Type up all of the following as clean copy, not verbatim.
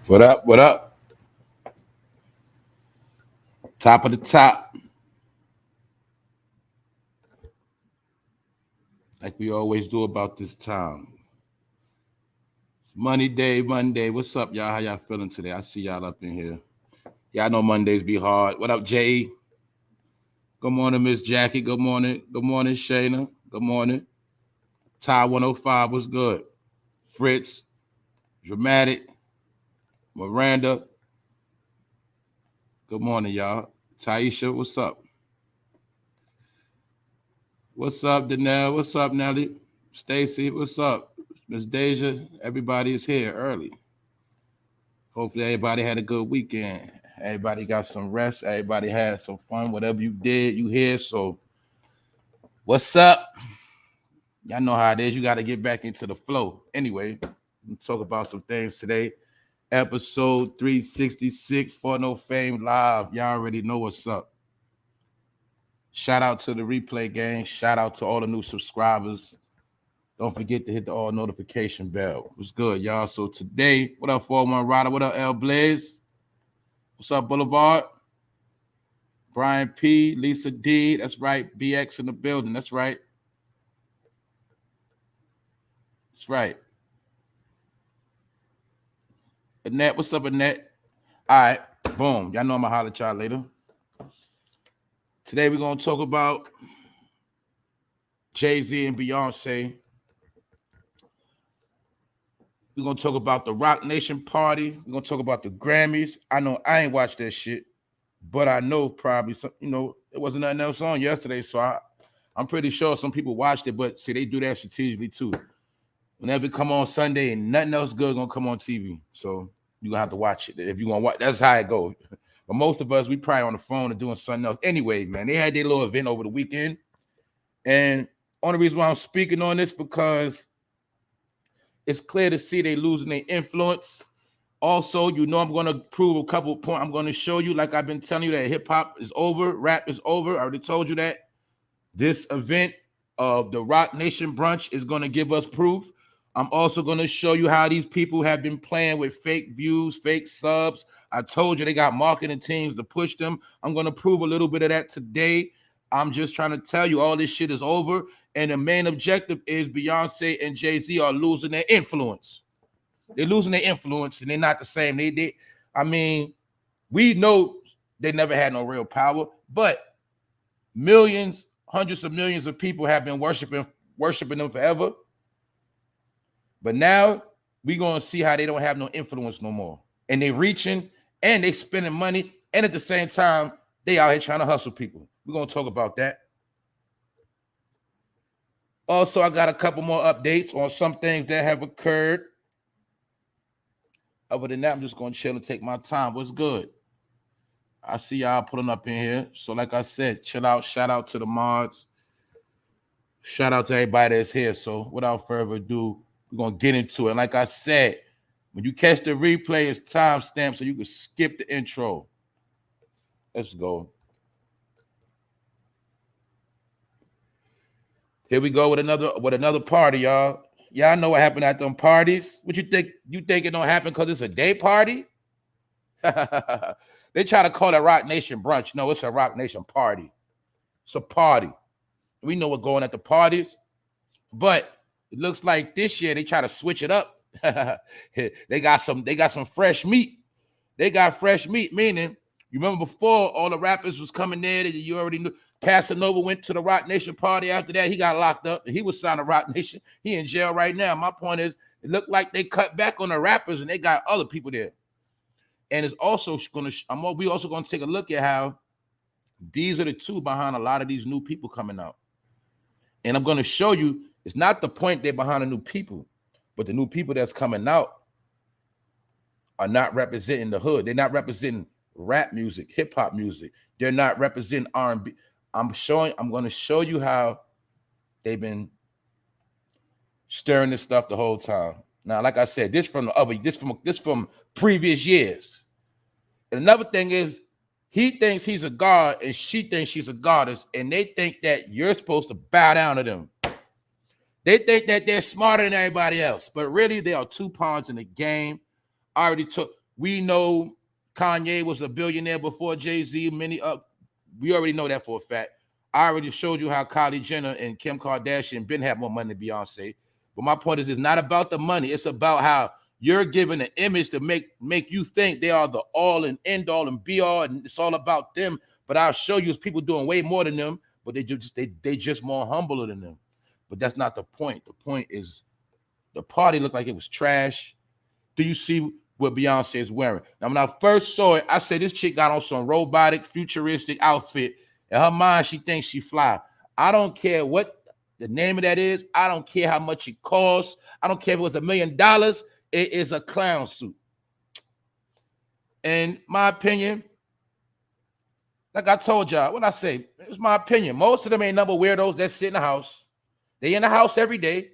What up? What up? Top of the top. Like we always do about this time. It's Money Day, Monday. What's up, y'all? How y'all feeling today? I see y'all up in here. Y'all know Mondays be hard. What up, Jay? Good morning, Miss Jackie. Good morning. Good morning, Shayna. Good morning. Ty 105 was good. Fritz, Dramatic, Miranda. Good morning, y'all. Taisha, what's up? What's up, Danelle? What's up, Nelly? Stacy, what's up? Miss Deja, everybody is here early. Hopefully everybody had a good weekend. Everybody got some rest. Everybody had some fun. Whatever you did, you here. So what's up? Y'all know how it is. You got to get back into the flow. Anyway, we'll talk about some things today. Episode 366 for No Fame Live. Y'all already know what's up. Shout out to the replay gang. Shout out to all the new subscribers. Don't forget to hit the all notification bell. What's good, y'all? So today, what up, 41 Rider? What up, L Blaze? What's up, Boulevard? Brian P, Lisa D. That's right. BX in the building. That's right. That's right. Annette, what's up, Annette? All right, boom. Y'all know I'm going to holler at y'all later. Today, we're going to talk about Jay-Z and Beyonce. We're going to talk about the Rock Nation party. We're going to talk about the Grammys. I know I ain't watched that shit, but I know probably, some, it wasn't nothing else on yesterday, so I'm pretty sure some people watched it, but see, they do that strategically too. Whenever it come on Sunday and nothing else good going to come on TV, so you're going to have to watch it. If you want to watch, that's how it goes. But most of us, we probably on the phone and doing something else. Anyway, man, they had their little event over the weekend, and only reason why I'm speaking on this because it's clear to see they losing their influence. Also, I'm going to prove a couple of points. I'm going to show you, like I've been telling you, that hip-hop is over, rap is over. I already told you that. This event of the Rock Nation Brunch is going to give us proof. I'm also going to show you how these people have been playing with fake views, fake subs. I told you they got marketing teams to push them. I'm going to prove a little bit of that today. I'm just trying to tell you all this shit is over. And the main objective is Beyonce and Jay-Z are losing their influence. They're losing their influence, and they're not the same. We know they never had no real power, but millions, hundreds of millions of people have been worshiping them forever. But now we're going to see how they don't have no influence no more. And they're reaching, and they spending money, and at the same time, they out here trying to hustle people. We're going to talk about that. Also, I got a couple more updates on some things that have occurred. Other than that, I'm just going to chill and take my time. What's good? I see y'all pulling up in here. So like I said, chill out. Shout out to the mods. Shout out to everybody that's here. So without further ado, we're going to get into it. And like I said, when you catch the replay, it's timestamp so you can skip the intro. Let's go. Here we go with another party, y'all. Y'all know what happened at them parties. What you think? You think it don't happen because it's a day party? They try to call it Rock Nation Brunch. No, it's a Rock Nation party. It's a party. We know what's going at the parties, but it looks like this year they try to switch it up. They got some fresh meat. They got fresh meat, meaning you remember before all the rappers was coming there that you already knew. Casanova went to the Rock Nation party. After that, he got locked up. He was signed to Rock Nation. He in jail right now. My point is, it looked like they cut back on the rappers and they got other people there. And it's also we also going to take a look at how these are the two behind a lot of these new people coming out. And I'm going to show you it's not the point they're behind the new people, but the new people that's coming out are not representing the hood. They're not representing rap music, hip hop music. They're not representing R&B. I'm going to show you how they've been stirring this stuff the whole time. Now, like I said, this from previous years. And another thing is, he thinks he's a god and she thinks she's a goddess, and they think that you're supposed to bow down to them. They think that they're smarter than everybody else, but really they are two pawns in the game. I already took We know Kanye was a billionaire before Jay-Z. We already know that for a fact. I already showed you how Kylie Jenner and Kim Kardashian been have more money than Beyonce. But my point is, it's not about the money. It's about how you're given an image to make you think they are the all and end all and be all, and it's all about them. But I'll show you it's people doing way more than them, but they just more humbler than them. But that's not the point. The point is the party looked like it was trash. Do you see what Beyonce is wearing? Now, when I first saw it, I said this chick got on some robotic, futuristic outfit. In her mind, she thinks she fly. I don't care what the name of that is. I don't care how much it costs. I don't care if it was $1 million. It is a clown suit. In my opinion, like I told y'all, what I say, it's my opinion. Most of them ain't number weirdos that sit in the house. They in the house every day.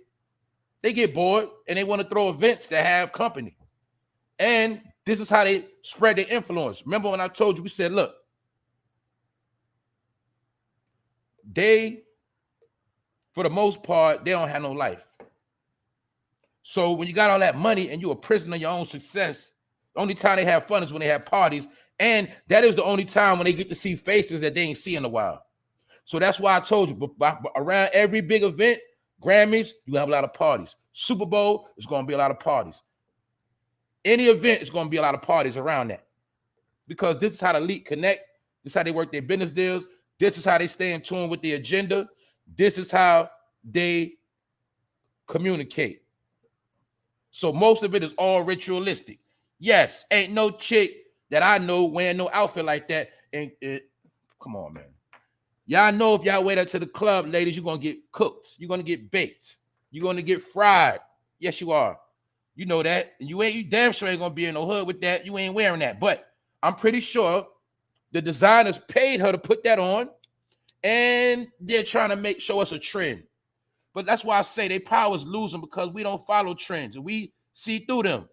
They get bored and they want to throw events that have company. And this is how they spread their influence. Remember when I told you, we said, look, they, for the most part, they don't have no life. So when you got all that money and you're a prisoner of your own success, the only time they have fun is when they have parties. And that is the only time when they get to see faces that they ain't seen in a while. So that's why I told you, but around every big event, Grammys, you have a lot of parties. Super Bowl, it's going to be a lot of parties. Any event is going to be a lot of parties around that. Because this is how the elite connect. This is how they work their business deals. This is how they stay in tune with the agenda. This is how they communicate. So most of it is all ritualistic. Yes, ain't no chick that I know wearing no outfit like that. And come on, man. Y'all know if y'all wear that to the club, ladies, you're going to get cooked. You're going to get baked. You're going to get fried. Yes, you are. You know that. And you damn sure ain't going to be in no hood with that. You ain't wearing that. But I'm pretty sure the designers paid her to put that on. And they're trying to show us a trend. But that's why I say their power is losing, because we don't follow trends and we see through them.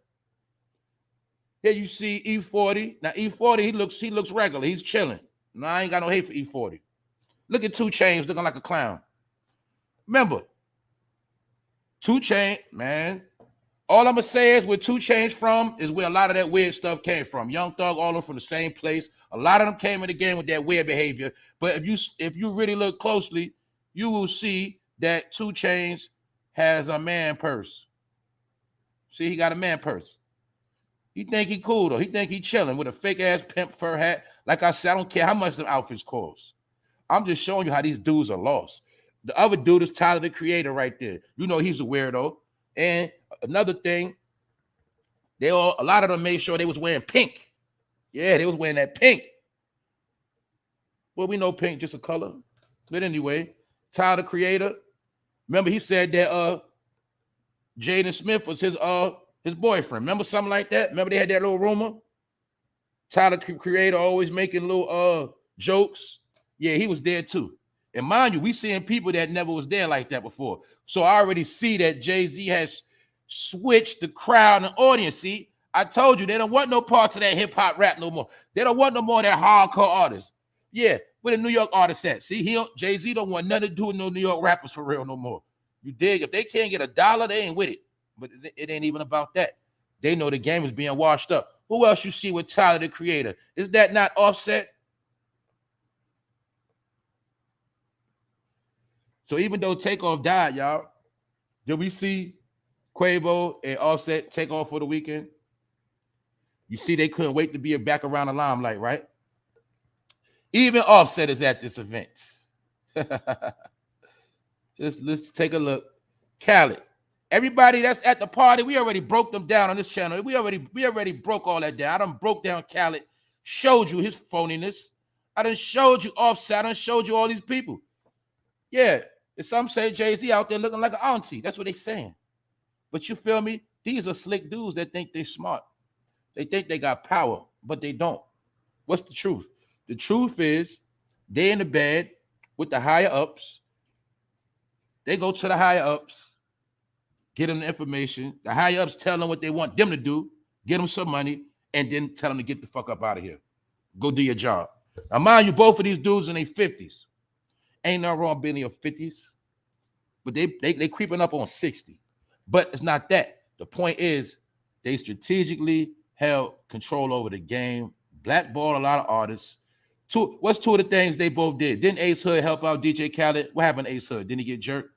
Here you see E40. Now E40, he looks regular. He's chilling. No, I ain't got no hate for E40. Look at 2 Chainz looking like a clown. Remember, 2 Chainz, man. All I'm gonna say is where 2 Chainz from is where a lot of that weird stuff came from. Young Thug, all of them from the same place. A lot of them came in the game with that weird behavior. But if you really look closely, you will see that 2 Chainz has a man purse. See, he got a man purse. He think he cool though. He think he chilling with a fake ass pimp fur hat. Like I said, I don't care how much the outfits cost. I'm just showing you how these dudes are lost. The other dude is Tyler, the Creator, right there. You know he's a weirdo. And another thing, a lot of them made sure they was wearing pink. Yeah, they was wearing that pink. Well, we know pink just a color. But anyway, Tyler, the Creator. Remember, he said that Jaden Smith was his boyfriend. Remember something like that? Remember they had that little rumor? Tyler, the Creator, always making little jokes. Yeah, he was there too. And mind you, we seeing people that never was there like that before. So I already see that Jay-Z has switched the crowd and audience. See, I told you they don't want no parts of that hip-hop rap no more. They don't want no more of that hardcore artists. Yeah, where the New York artists at? See, Jay-Z don't want nothing to do with no New York rappers for real no more. You dig? If they can't get $1, they ain't with it. But it ain't even about that. They know the game is being washed up. Who else you see with Tyler, the Creator? Is that not Offset? So even though Takeoff died, y'all, did we see Quavo and Offset take off for the weekend? You see they couldn't wait to be back around the limelight, right? Even Offset is at this event. Let's take a look. Khaled. Everybody that's at the party, we already broke them down on this channel. We already broke all that down. I done broke down Khaled, showed you his phoniness. I done showed you Offset. I done showed you all these people. Yeah. Some say Jay-Z out there looking like an auntie. That's what they saying. But you feel me? These are slick dudes that think they're smart. They think they got power, but they don't. What's the truth? The truth is they in the bed with the higher ups. They go to the higher ups, get them the information. The higher ups tell them what they want them to do, get them some money, and then tell them to get the fuck up out of here. Go do your job. Now, mind you, both of these dudes in their 50s. Ain't nothing wrong being in your 50s, but they creeping up on 60. But it's not that. The point is they strategically held control over the game, blackballed a lot of artists. What's two of the things they both did? Didn't Ace Hood help out DJ Khaled? What happened to Ace Hood? Didn't he get jerked?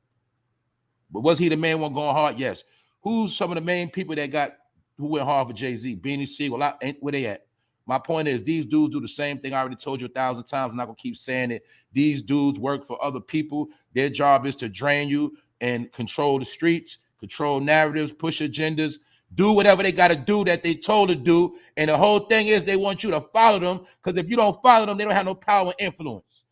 But was he the main one going hard? Yes. Who's some of the main people who went hard for Jay-Z? Beanie Siegel, where they at? My point is, these dudes do the same thing. I already told you 1,000 times. I'm not going to keep saying it. These dudes work for other people. Their job is to drain you and control the streets, control narratives, push agendas, do whatever they got to do that they told to do. And the whole thing is they want you to follow them, because if you don't follow them, they don't have no power and influence.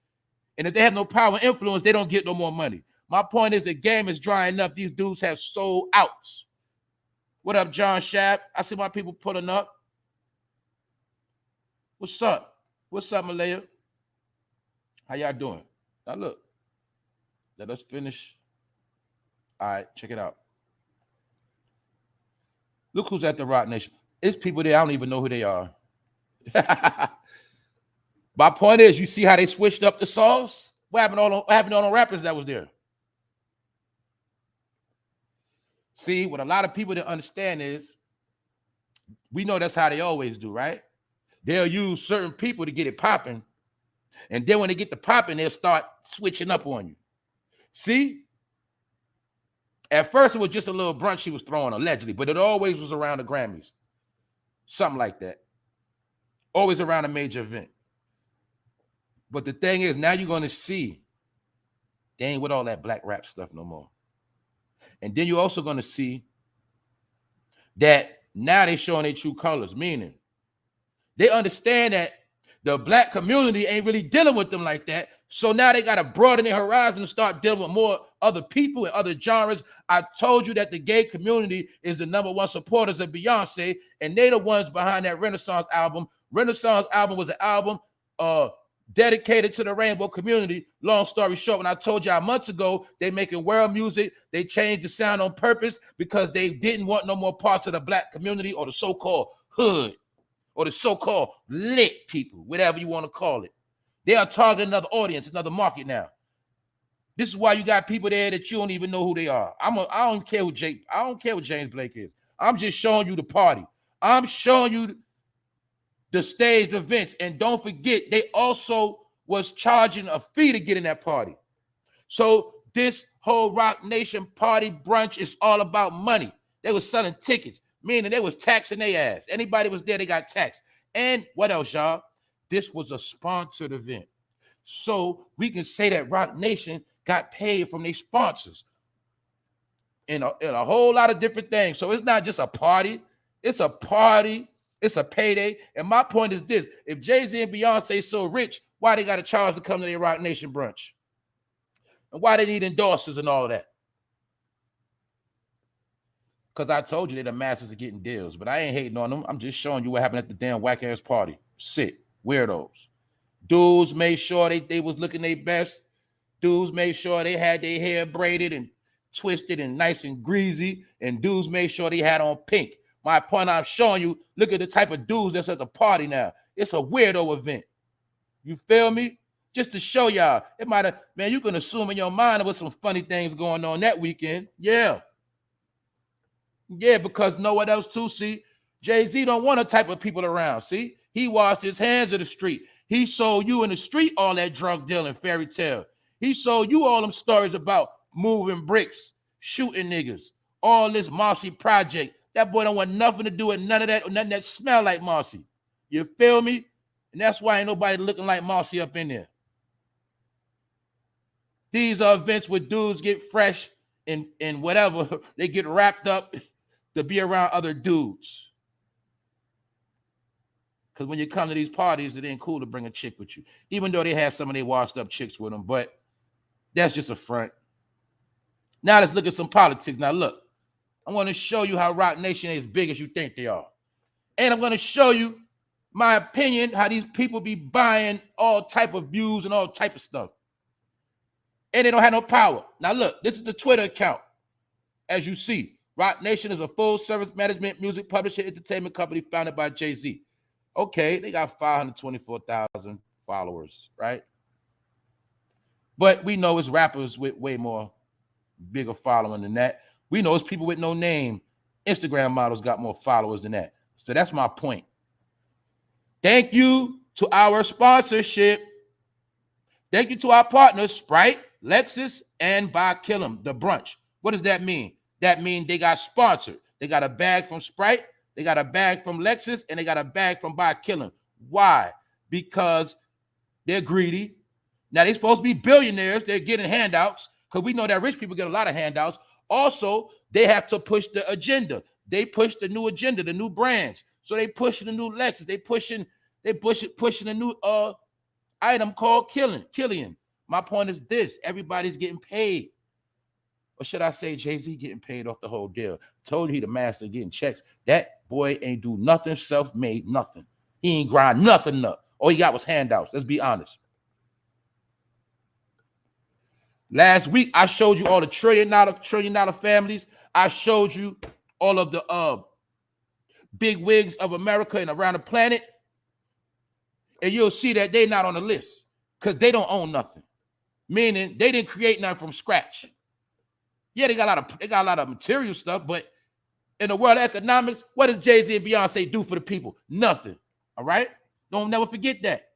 And if they have no power and influence, they don't get no more money. My point is the game is drying up. These dudes have sold out. What up, John Shab? I see my people pulling up. What's up? What's up, Malaya? How y'all doing? Now look, let us finish. All right, check it out. Look who's at the Rock Nation. It's people there, I don't even know who they are. My point is, you see how they switched up the sauce? What happened to all the rappers that was there? See, what a lot of people didn't understand is, we know that's how they always do, right? They'll use certain people to get it popping. And then when they get the popping, they'll start switching up on you. See? At first, it was just a little brunch she was throwing, allegedly, but it always was around the Grammys. Something like that. Always around a major event. But the thing is, now you're going to see they ain't with all that black rap stuff no more. And then you're also going to see that now they're showing their true colors, meaning they understand that the black community ain't really dealing with them like that. So now they got to broaden their horizon and start dealing with more other people and other genres. I told you that the gay community is the #1 supporters of Beyonce, and they the ones behind that Renaissance album. Renaissance album was an album dedicated to the rainbow community. Long story short, when I told y'all months ago, they making world music, they changed the sound on purpose because they didn't want no more parts of the black community or the so-called hood or the so-called lit people, whatever you want to call it. They are targeting another audience, another market now. This is why you got people there that you don't even know who they are. I don't care who James Blake is. I'm just showing you the party. I'm showing you the staged events. And don't forget, they also was charging a fee to get in that party. So this whole Rock Nation party brunch is all about money. They was selling tickets, meaning they was taxing their ass. Anybody was there, they got taxed. And what else, y'all? This was a sponsored event. So we can say that Rock Nation got paid from their sponsors in a whole lot of different things. So it's not just a party. It's a party. It's a payday. And my point is this. If Jay-Z and Beyonce so rich, why they got to charge to come to their Rock Nation brunch? And why they need endorsers and all that? Because I told you they're the masters of getting deals. But I ain't hating on them. I'm just showing you what happened at the damn whack-ass party. Sick. Weirdos. Dudes made sure they was looking their best. Dudes made sure they had their hair braided and twisted and nice and greasy. And dudes made sure they had on pink. My point I'm showing you, look at the type of dudes that's at the party now. It's a weirdo event. You feel me? Just to show y'all. It might have, man, you can assume in your mind there was some funny things going on that weekend. Yeah. Yeah, because know what else too, see? Jay-Z don't want a type of people around, see? He washed his hands of the street. He sold you in the street all that drug dealing fairy tale. He sold you all them stories about moving bricks, shooting niggas, all this Marcy project. That boy don't want nothing to do with none of that or nothing that smell like Marcy. You feel me? And that's why ain't nobody looking like Marcy up in there. These are events where dudes get fresh and whatever. They get wrapped up to be around other dudes. Because when you come to these parties, it ain't cool to bring a chick with you. Even though they have some of their washed up chicks with them. But that's just a front. Now let's look at some politics. Now look. I want to show you how Rock Nation ain't as big as you think they are. And I'm going to show you my opinion, how these people be buying all type of views and all type of stuff. And they don't have no power. Now look, this is the Twitter account. As you see, Rock Nation is a full-service management, music publisher, entertainment company founded by Jay-Z. Okay, they got 524,000 followers, right? But we know it's rappers with way more bigger following than that. We know it's people with no name. Instagram models got more followers than that. So that's my point. Thank you to our sponsorship. Thank you to our partners, Sprite, Lexus, and By Killam, the brunch. What does that mean? That means they got sponsored. They got a bag from Sprite, they got a bag from Lexus, and they got a bag from By Killam. Why? Because they're greedy. Now, they're supposed to be billionaires. They're getting handouts because we know that rich people get a lot of handouts. Also, they have to push the agenda. They push the new agenda, the new brands. So they pushing the new Lexus. They pushing a new item called Killian. My point is this: everybody's getting paid. Or should I say Jay-Z getting paid off the whole deal? Told you he the master getting checks. That boy ain't do nothing self-made, nothing. He ain't grind nothing up. All he got was handouts. Let's be honest. Last week, I showed you all the trillion dollar families. I showed you all of the big wigs of America and around the planet. And you'll see that they're not on the list because they don't own nothing. Meaning they didn't create nothing from scratch. Yeah, they got a lot of material stuff, but in the world of economics, what does Jay-Z and Beyonce do for the people? Nothing. All right? Don't never forget that.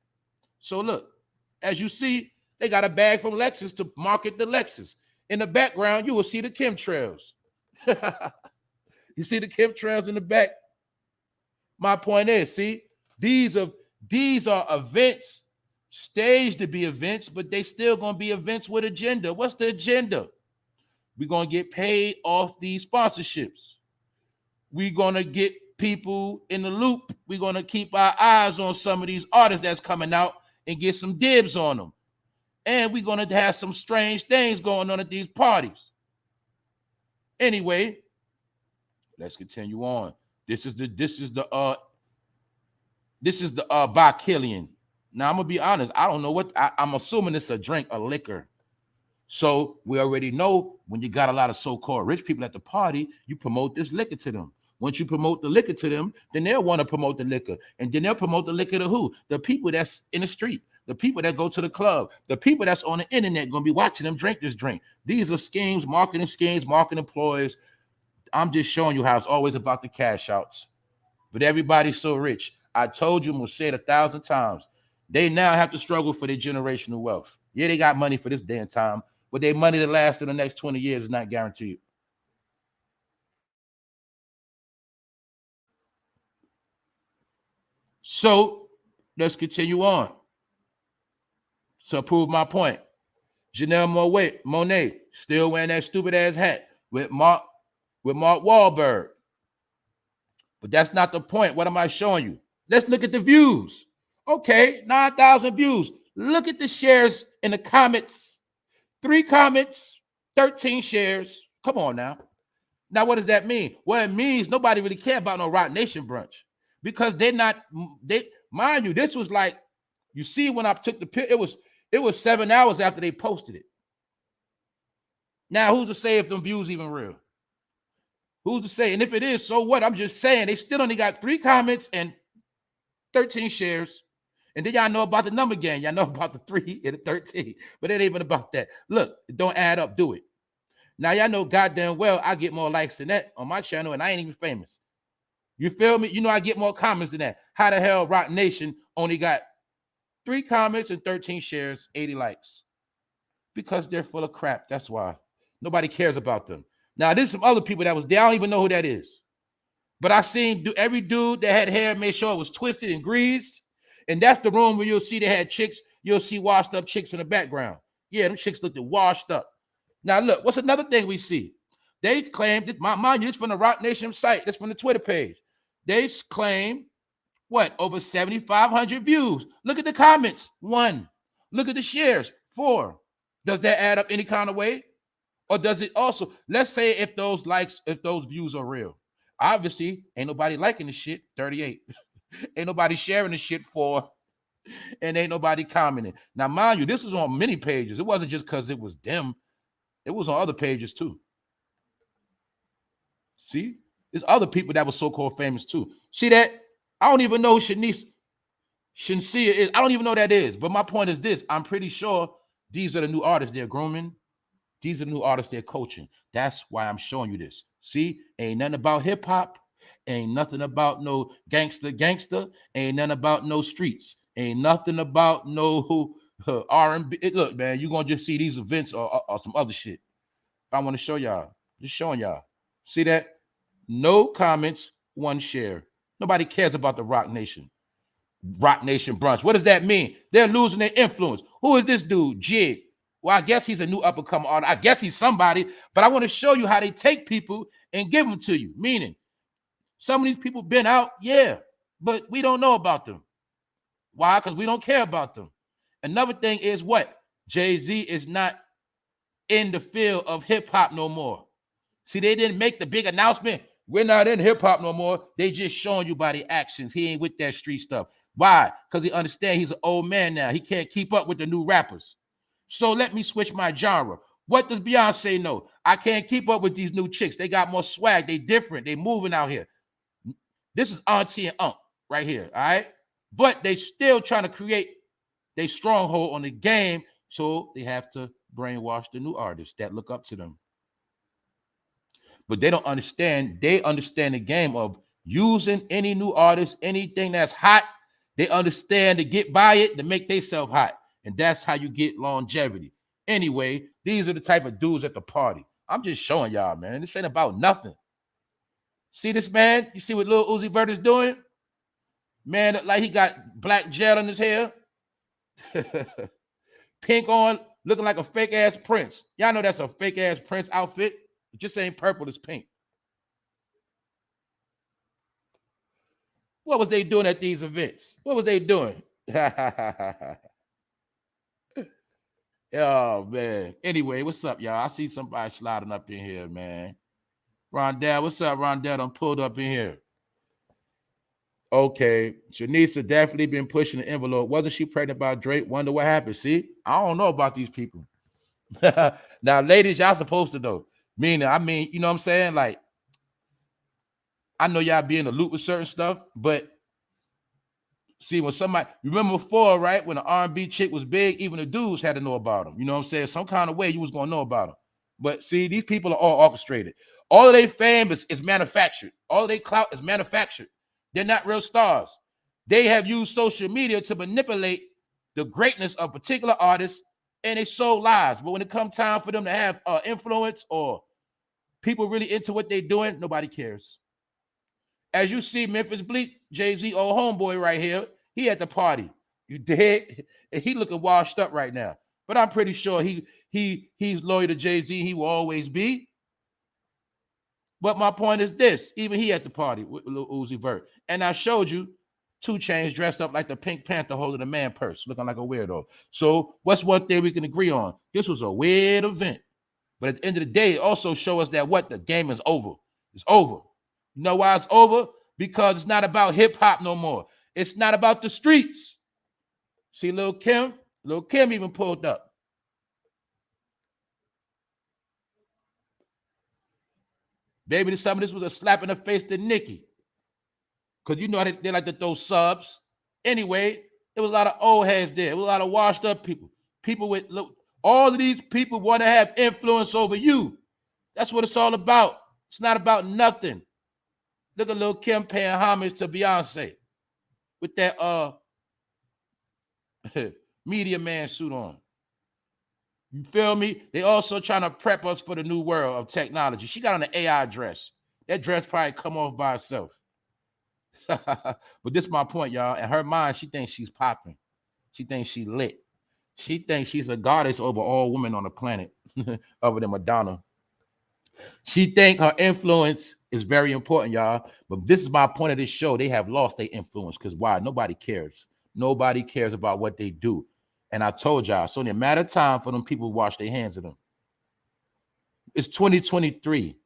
So look, as you see, they got a bag from Lexus to market the Lexus. In the background, you will see the chemtrails. You see the chemtrails in the back? My point is, see, these are events, staged to be events, but they still going to be events with agenda. What's the agenda? We're going to get paid off these sponsorships. We're going to get people in the loop. We're going to keep our eyes on some of these artists that's coming out and get some dibs on them. And we're going to have some strange things going on at these parties. Anyway, let's continue on. This is the by Killian. Now I'm gonna be honest. I don't know what I'm assuming it's a drink, a liquor. So we already know when you got a lot of so-called rich people at the party, you promote this liquor to them. Once you promote the liquor to them, then they'll want to promote the liquor. And then they'll promote the liquor to who? The people that's in the street, the people that go to the club, the people that's on the internet going to be watching them drink this drink. These are marketing employees. I'm just showing you how it's always about the cash outs. But everybody's so rich. I told you, I'm going to say it 1,000 times. They now have to struggle for their generational wealth. Yeah, they got money for this damn time, but their money to last in the next 20 years is not guaranteed. So let's continue on. To prove my point, Janelle Monáe still wearing that stupid ass hat with Mark Wahlberg. But that's not the point. What am I showing you? Let's look at the views. Okay, 9,000 views. Look at the shares in the comments. 3 comments, 13 shares. Come on now. Now, what does that mean? Well, it means nobody really care about no Roc Nation brunch because mind you, this was like, you see when I took the picture, it was 7 hours after they posted it. Now, who's to say if them views even real? Who's to say? And if it is, so what? I'm just saying they still only got 3 comments and 13 shares. And then y'all know about the number game. Y'all know about the 3 and the 13. But it ain't even about that. Look, it don't add up. Do it. Now, y'all know goddamn well I get more likes than that on my channel, and I ain't even famous. You feel me? You know I get more comments than that. How the hell Roc Nation only got 3 comments and 13 shares, 80 likes? Because they're full of crap. That's why. Nobody cares about them. Now, there's some other people that was there. I don't even know who that is. But I seen every dude that had hair made sure it was twisted and greased. And that's the room where you'll see they had chicks. You'll see washed up chicks in the background. Yeah, them chicks looked washed up. Now, look, what's another thing we see? They claim, mind you, it's from the Roc Nation site. That's from the Twitter page. They claim, what, over 7,500 views. Look at the comments, 1. Look at the shares, 4. Does that add up any kind of way? Or does it also, let's say if those views are real. Obviously, ain't nobody liking the shit, 38. Ain't nobody sharing the shit, 4. And ain't nobody commenting. Now, mind you, this was on many pages. It wasn't just because it was them. It was on other pages too. See? There's other people that were so-called famous too. See that? I don't even know who Shansia is. I don't even know who that is. But my point is this. I'm pretty sure these are the new artists they're grooming. These are the new artists they're coaching. That's why I'm showing you this. See? Ain't nothing about hip-hop. Ain't nothing about no gangster. Ain't nothing about no streets. Ain't nothing about no R&B. Look, man, you're going to just see these events or some other shit. I want to show y'all. Just showing y'all. See that? No comments, one share. Nobody cares about the Rock Nation. Rock Nation Brunch. What does that mean? They're losing their influence. Who is this dude? Jig. Well, I guess he's a new up-and-coming artist. I guess he's somebody, but I want to show you how they take people and give them to you. Meaning, some of these people been out, yeah, but we don't know about them. Why? Because we don't care about them. Another thing is what? Jay-Z is not in the field of hip-hop no more. See, they didn't make the big announcement. We're not in hip-hop no more. They just showing you by the actions. He ain't with that street stuff. Why? Because he understands he's an old man now. He can't keep up with the new rappers. So let me switch my genre. What does Beyonce know? I can't keep up with these new chicks. They got more swag. They different. They moving out here. This is auntie and uncle right here, all right? But they still trying to create their stronghold on the game, so they have to brainwash the new artists that look up to them. But they don't understand. They understand the game of using any new artist, anything that's hot. They understand to get by it, to make themselves hot. And that's how you get longevity. Anyway, these are the type of dudes at the party. I'm just showing y'all, man. This ain't about nothing. See this man? You see what Lil Uzi Vert is doing? Man, like he got black gel in his hair. Pink on, looking like a fake-ass Prince. Y'all know that's a fake-ass Prince outfit. It just ain't purple, it's pink. What was they doing at these events? What was they doing? Oh, man. Anyway, what's up, y'all? I see somebody sliding up in here, man. Rondell, what's up, Rondell? I'm pulled up in here. Okay. Shanisa definitely been pushing the envelope. Wasn't she pregnant by Drake? Wonder what happened. See, I don't know about these people. Now, ladies, y'all supposed to know. I mean, you know what I'm saying? Like, I know y'all be in the loop with certain stuff, but see, when somebody, remember before, right? When the R&B chick was big, even the dudes had to know about them. You know what I'm saying? Some kind of way you was going to know about them. But see, these people are all orchestrated. All of their fame is manufactured. All of their clout is manufactured. They're not real stars. They have used social media to manipulate the greatness of particular artists, and they sold lies. But when it comes time for them to have influence or people really into what they're doing, nobody cares. As you see, Memphis Bleak, Jay-Z, old homeboy right here, he at the party. You dead? He looking washed up right now. But I'm pretty sure he's loyal to Jay-Z. He will always be. But my point is this. Even he at the party with Lil Uzi Vert. And I showed you 2 Chainz dressed up like the Pink Panther holding a man purse, looking like a weirdo. So what's one thing we can agree on? This was a weird event. But at the end of the day, it also show us that what? The game is over. It's over. You know why it's over? Because it's not about hip-hop no more. It's not about the streets. See Lil Kim? Lil Kim even pulled up. Baby, some of this was a slap in the face to Nicki. Because you know they like to throw subs. Anyway, there was a lot of old heads there. There was a lot of washed up people. People with, look, all of these people want to have influence over you. That's what it's all about. It's not about nothing. Look at Lil Kim paying homage to Beyonce with that media man suit on. You feel me? They also trying to prep us for the new world of technology. She got on an AI dress. That dress probably come off by herself. But this is my point, y'all. In her mind, she thinks she's popping. She thinks she lit. She thinks she's a goddess over all women on the planet, other than Madonna. She think her influence is very important, y'all. But this is my point of this show. They have lost their influence because why? Nobody cares. Nobody cares about what they do. And I told y'all, it's only a matter of time for them people to wash their hands of them. It's 2023.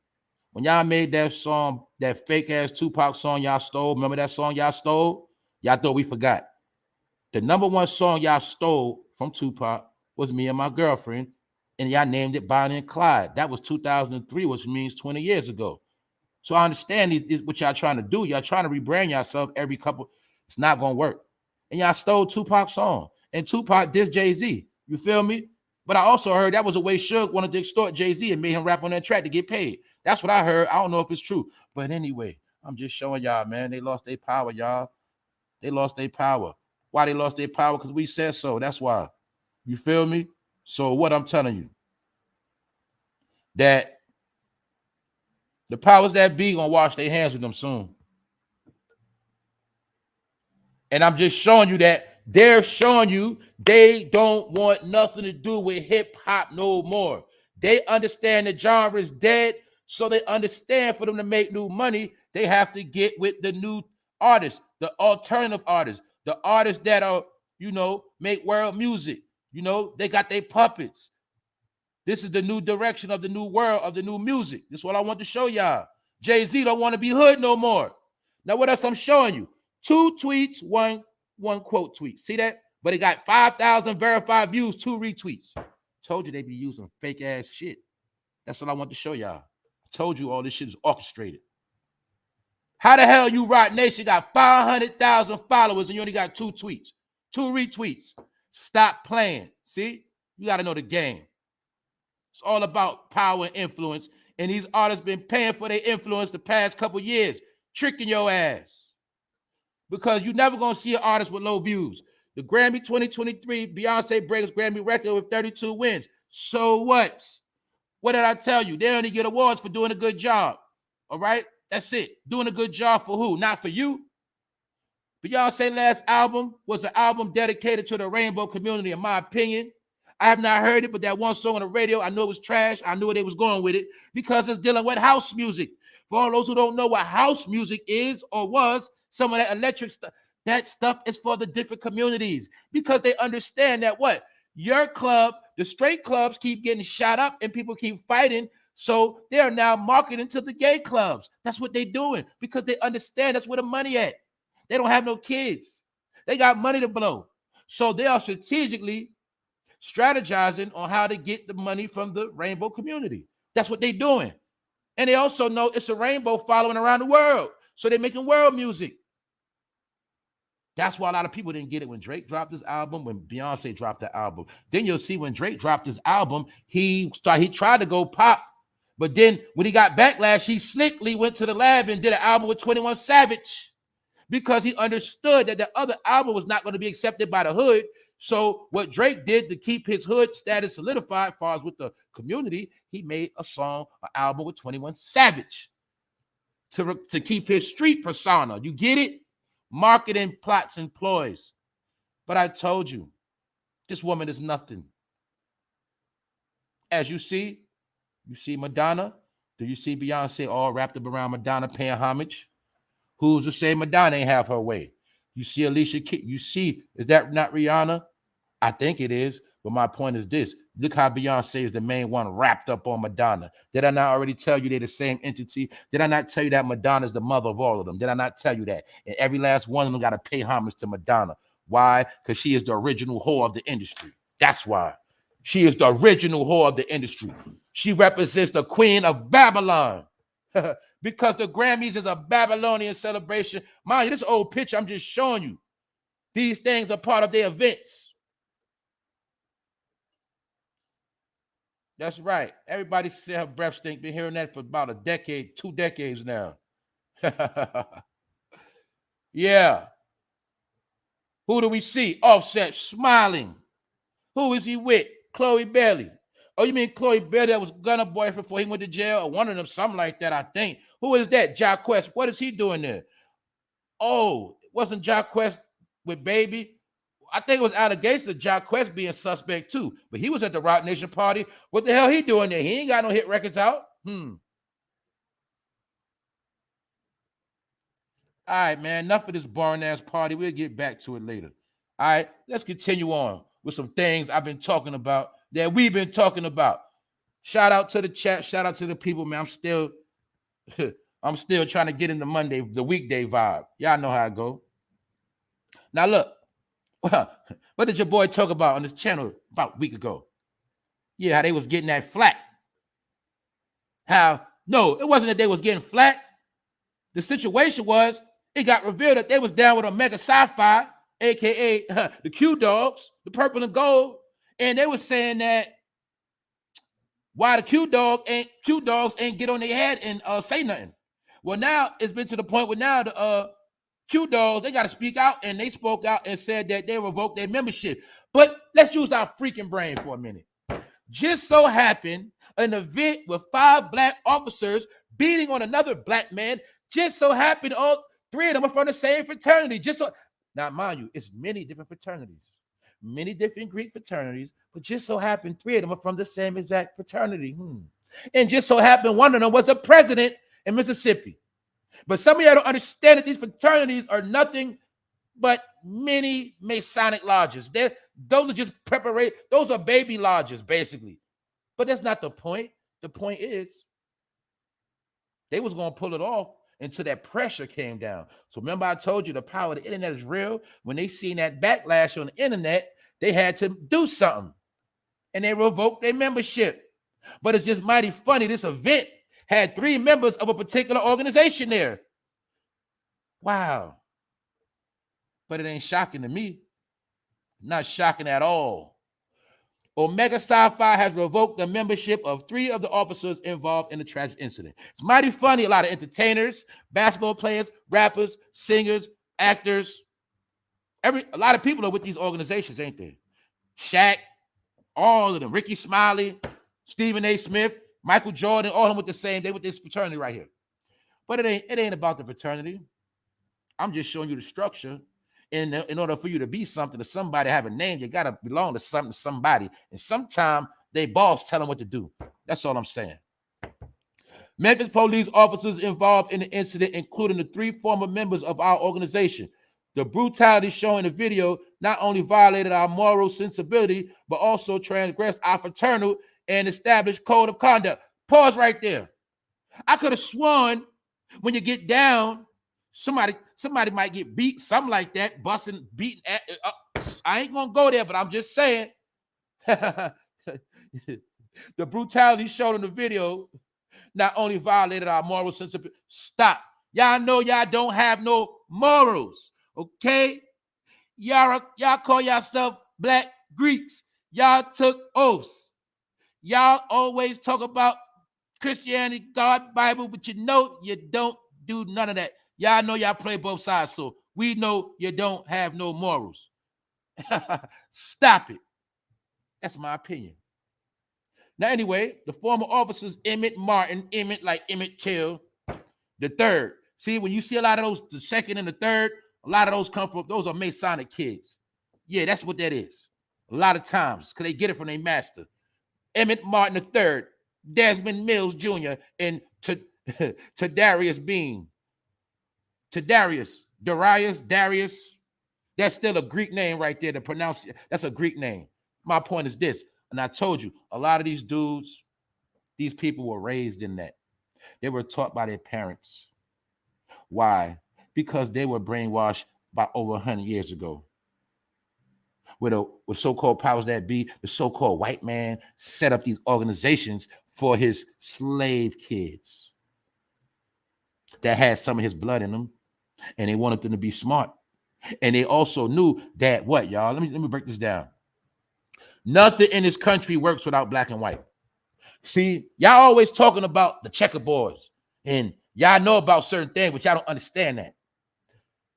When y'all made that song, that fake-ass Tupac song y'all stole, remember that song y'all stole? Y'all thought we forgot. The number 1 song y'all stole from Tupac was Me and My Girlfriend, and y'all named it Bonnie and Clyde. That was 2003, which means 20 years ago. So I understand what y'all trying to do. Y'all trying to rebrand yourself every couple. It's not going to work. And y'all stole Tupac's song. And Tupac dissed Jay-Z. You feel me? But I also heard that was a way Suge wanted to extort Jay-Z and made him rap on that track to get paid. That's what I heard. I don't know if it's true. But anyway, I'm just showing y'all, man. They lost their power, y'all. They lost their power. Why they lost their power? Because we said so. That's why. You feel me? So what I'm telling you, that the powers that be gonna wash their hands with them soon. And I'm just showing you that they're showing you they don't want nothing to do with hip hop no more. They understand the genre is dead, so they understand for them to make new money, they have to get with the new artists, the alternative artists, the artists that are, make world music. They got their puppets. This is the new direction of the new world, of the new music. This is what I want to show y'all. Jay-Z don't want to be hood no more. Now, what else I'm showing you? 2 tweets, one quote tweet. See that? But it got 5,000 verified views, 2 retweets. Told you they be using fake ass shit. That's what I want to show y'all. I told you all this shit is orchestrated. How the hell you Rock Nation got 500,000 followers and you only got 2 tweets, 2 retweets? Stop playing. See? You got to know the game. It's all about power and influence. And these artists been paying for their influence the past couple years, tricking your ass. Because you're never going to see an artist with low views. The Grammy 2023, Beyonce breaks Grammy record with 32 wins. So what? What did I tell you? They only get awards for doing a good job. All right? That's it. Doing a good job for who? Not for you. Beyonce's last album was an album dedicated to the rainbow community, in my opinion. I have not heard it, but that one song on the radio, I knew it was trash. I knew where they was going with it because it's dealing with house music. For all those who don't know what house music is or was, some of that electric stuff, that stuff is for the different communities because they understand that what? Your club, the straight clubs keep getting shot up and people keep fighting. So they are now marketing to the gay clubs. That's what they're doing because they understand that's where the money at. They don't have no kids. They got money to blow. So they are strategically strategizing on how to get the money from the rainbow community. That's what they're doing. And they also know it's a rainbow following around the world. So they're making world music. That's why a lot of people didn't get it when Drake dropped his album, when Beyonce dropped the album. Then you'll see when Drake dropped his album, he tried to go pop. But then when he got backlash, he slickly went to the lab and did an album with 21 Savage because he understood that the other album was not going to be accepted by the hood. So what Drake did to keep his hood status solidified as far as with the community, he made an album with 21 Savage to keep his street persona. You get it? Marketing plots and ploys. But I told you, this woman is nothing. As you see Madonna. Do you see Beyonce all wrapped up around Madonna paying homage? Who's to say Madonna ain't have her way? You see Alicia Keys. You see, is that not Rihanna? I think it is. But my point is this. Look how Beyonce is the main one wrapped up on Madonna. Did I not already tell you they're the same entity? Did I not tell you that Madonna is the mother of all of them? Did I not tell you that? And every last one of them got to pay homage to Madonna. Why? Because she is the original whore of the industry. That's why. She is the original whore of the industry. She represents the queen of Babylon. Because the Grammys is a Babylonian celebration. Mind you, this old picture I'm just showing you. These things are part of their events. That's right. Everybody said her breath stink. Been hearing that for about a decade, 2 decades now. Yeah. Who do we see? Offset smiling. Who is he with? Chloe Bailey. Oh, you mean Chloe Bailey that was Gunna boyfriend before he went to jail? Or one of them, something like that, I think. Who is that? Jacquest. What is he doing there? Oh, wasn't Jacquest with Baby? I think it was allegations of Jacquest being suspect too. But he was at the Rock Nation party. What the hell he doing there? He ain't got no hit records out. All right, man. Enough of this boring ass party. We'll get back to it later. All right, let's continue on with some things I've been talking about that we've been talking about. Shout out to the chat. Shout out to the people, man. I'm still trying to get in the weekday vibe. Y'all know how I go. Now look, what did your boy talk about on this channel about a week ago? Yeah, how they was getting that flack. No, it wasn't that they was getting flack. The situation was, it got revealed that they was down with Omega Psi Phi, aka the Q Dogs, the purple and gold, and they was saying that why the Q Dogs ain't get on their head and say nothing. Well, now it's been to the point where now the Q Dolls, they got to speak out, and they spoke out and said that they revoked their membership. But let's use our freaking brain for a minute. Just so happened an event with 5 black officers beating on another black man. Just so happened all 3 of them are from the same fraternity. Just so now, mind you, it's many different fraternities, many different Greek fraternities, but just so happened 3 of them are from the same exact fraternity. And just so happened one of them was the president in Mississippi. But some of y'all don't understand that these fraternities are nothing but many Masonic lodges. Those are just preparation. Those are baby lodges, basically. But that's not the point. The point is they was going to pull it off until that pressure came down. So remember I told you the power of the internet is real. When they seen that backlash on the internet, they had to do something. And they revoked their membership. But it's just mighty funny. This event had 3 members of a particular organization there. Wow. But it ain't shocking to me. Not shocking at all. Omega Psi Phi has revoked the membership of 3 of the officers involved in the tragic incident. It's mighty funny. A lot of entertainers, basketball players, rappers, singers, actors. A lot of people are with these organizations, ain't there? Shaq, all of them. Ricky Smiley, Stephen A. Smith, Michael Jordan, all of them with the same. They with this fraternity right here. But it ain't about the fraternity. I'm just showing you the structure. In order for you to be something to somebody, have a name, you got to belong to something, to somebody. And sometimes they boss tell them what to do. That's all I'm saying. Memphis police officers involved in the incident, including the 3 former members of our organization. The brutality shown in the video not only violated our moral sensibility, but also transgressed our fraternal and established code of conduct. Pause right there. I could have sworn when you get down, somebody might get beat, something like that, busting, beating. I ain't gonna go there, but I'm just saying. The brutality shown in the video not only violated our moral sensibility. Stop. Y'all know y'all don't have no morals, okay? Y'all call yourself Black Greeks. Y'all took oaths. Y'all always talk about Christianity, God, Bible, but you know you don't do none of that. Y'all know y'all play both sides, so we know you don't have no morals. Stop it. That's my opinion. Now, anyway, the former officers, Emmett like Emmett Till, the third. See, when you see a lot of those, the second and the third, a lot of those come from, those are Masonic kids. Yeah, that's what that is. A lot of times, because they get it from their master. Emmett Martin III, Desmond Mills Jr., and Darius Bean. Darius, that's still a Greek name right there to pronounce. That's a Greek name. My point is this, and I told you, a lot of these dudes, these people were raised in that. They were taught by their parents. Why? Because they were brainwashed by over 100 years ago. With so-called powers that be, the so-called white man set up these organizations for his slave kids that had some of his blood in them. And they wanted them to be smart. And they also knew that what, y'all? Let me break this down. Nothing in this country works without black and white. See, y'all always talking about the checkerboards. And y'all know about certain things, but y'all don't understand that.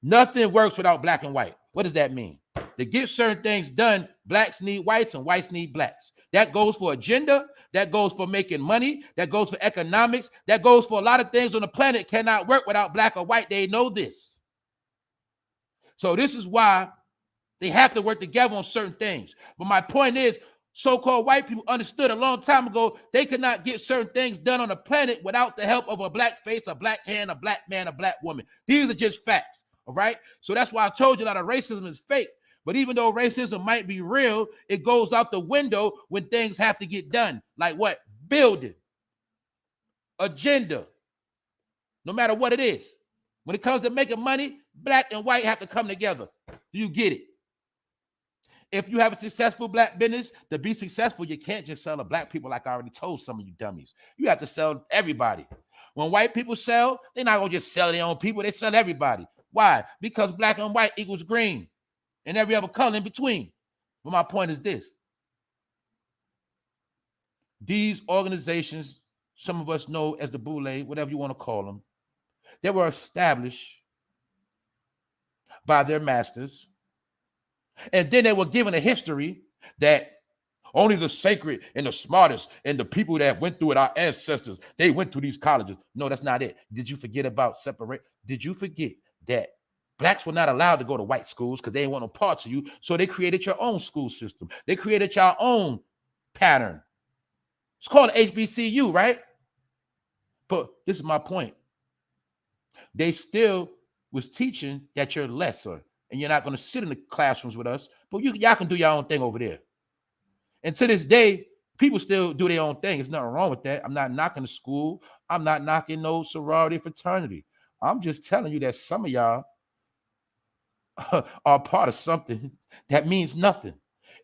Nothing works without black and white. What does that mean? To get certain things done, blacks need whites and whites need blacks. That goes for agenda. That goes for making money. That goes for economics. That goes for a lot of things on the planet cannot work without black or white. They know this. So this is why they have to work together on certain things. But my point is, so-called white people understood a long time ago they could not get certain things done on the planet without the help of a black face, a black hand, a black man, a black woman. These are just facts, all right? So that's why I told you that racism is fake. But even though racism might be real, it goes out the window when things have to get done. Like what? Building. Agenda. No matter what it is. When it comes to making money, black and white have to come together. Do you get it? If you have a successful black business, to be successful, you can't just sell to black people like I already told some of you dummies. You have to sell everybody. When white people sell, they're not going to just sell their own people. They sell everybody. Why? Because black and white equals green and every other color in between. But my point is this. These organizations, some of us know as the Boule, whatever you want to call them, They were established by their masters. And then they were given a history that only the sacred and the smartest and the people that went through it, our ancestors, they went through these colleges. No, that's not it. Did you forget about separate? Did you forget that blacks were not allowed to go to white schools because they didn't want no parts of you? So they created your own school system. They created your own pattern. It's called HBCU, right? But this is my point. They still was teaching that you're lesser and you're not going to sit in the classrooms with us, but y'all can do your own thing over there. And to this day, people still do their own thing. There's nothing wrong with that. I'm not knocking the school. I'm not knocking no sorority fraternity. I'm just telling you that some of y'all are part of something that means nothing.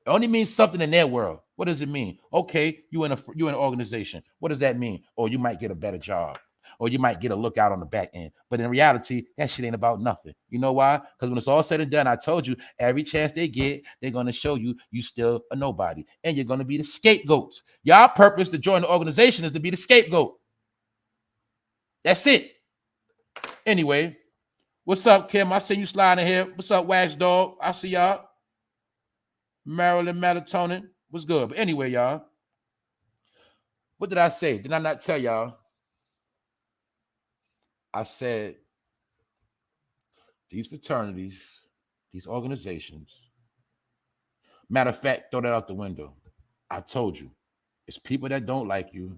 It only means something in their world. What does it mean? Okay, you in an organization. What does that mean? Or you might get a better job. Or you might get a look out on the back end. But in reality, that shit ain't about nothing. You know why? Because when it's all said and done, I told you, every chance they get, they're going to show you still a nobody. And you're going to be the scapegoats. Y'all purpose to join the organization is to be the scapegoat. That's it. Anyway, what's up, Kim? I see you sliding here. What's up, Wax Dog? I see y'all. Maryland Melatonin. What's good? But anyway, y'all, what did I say? Did I not tell y'all? I said these fraternities, these organizations, matter of fact, throw that out the window. I told you, it's people that don't like you.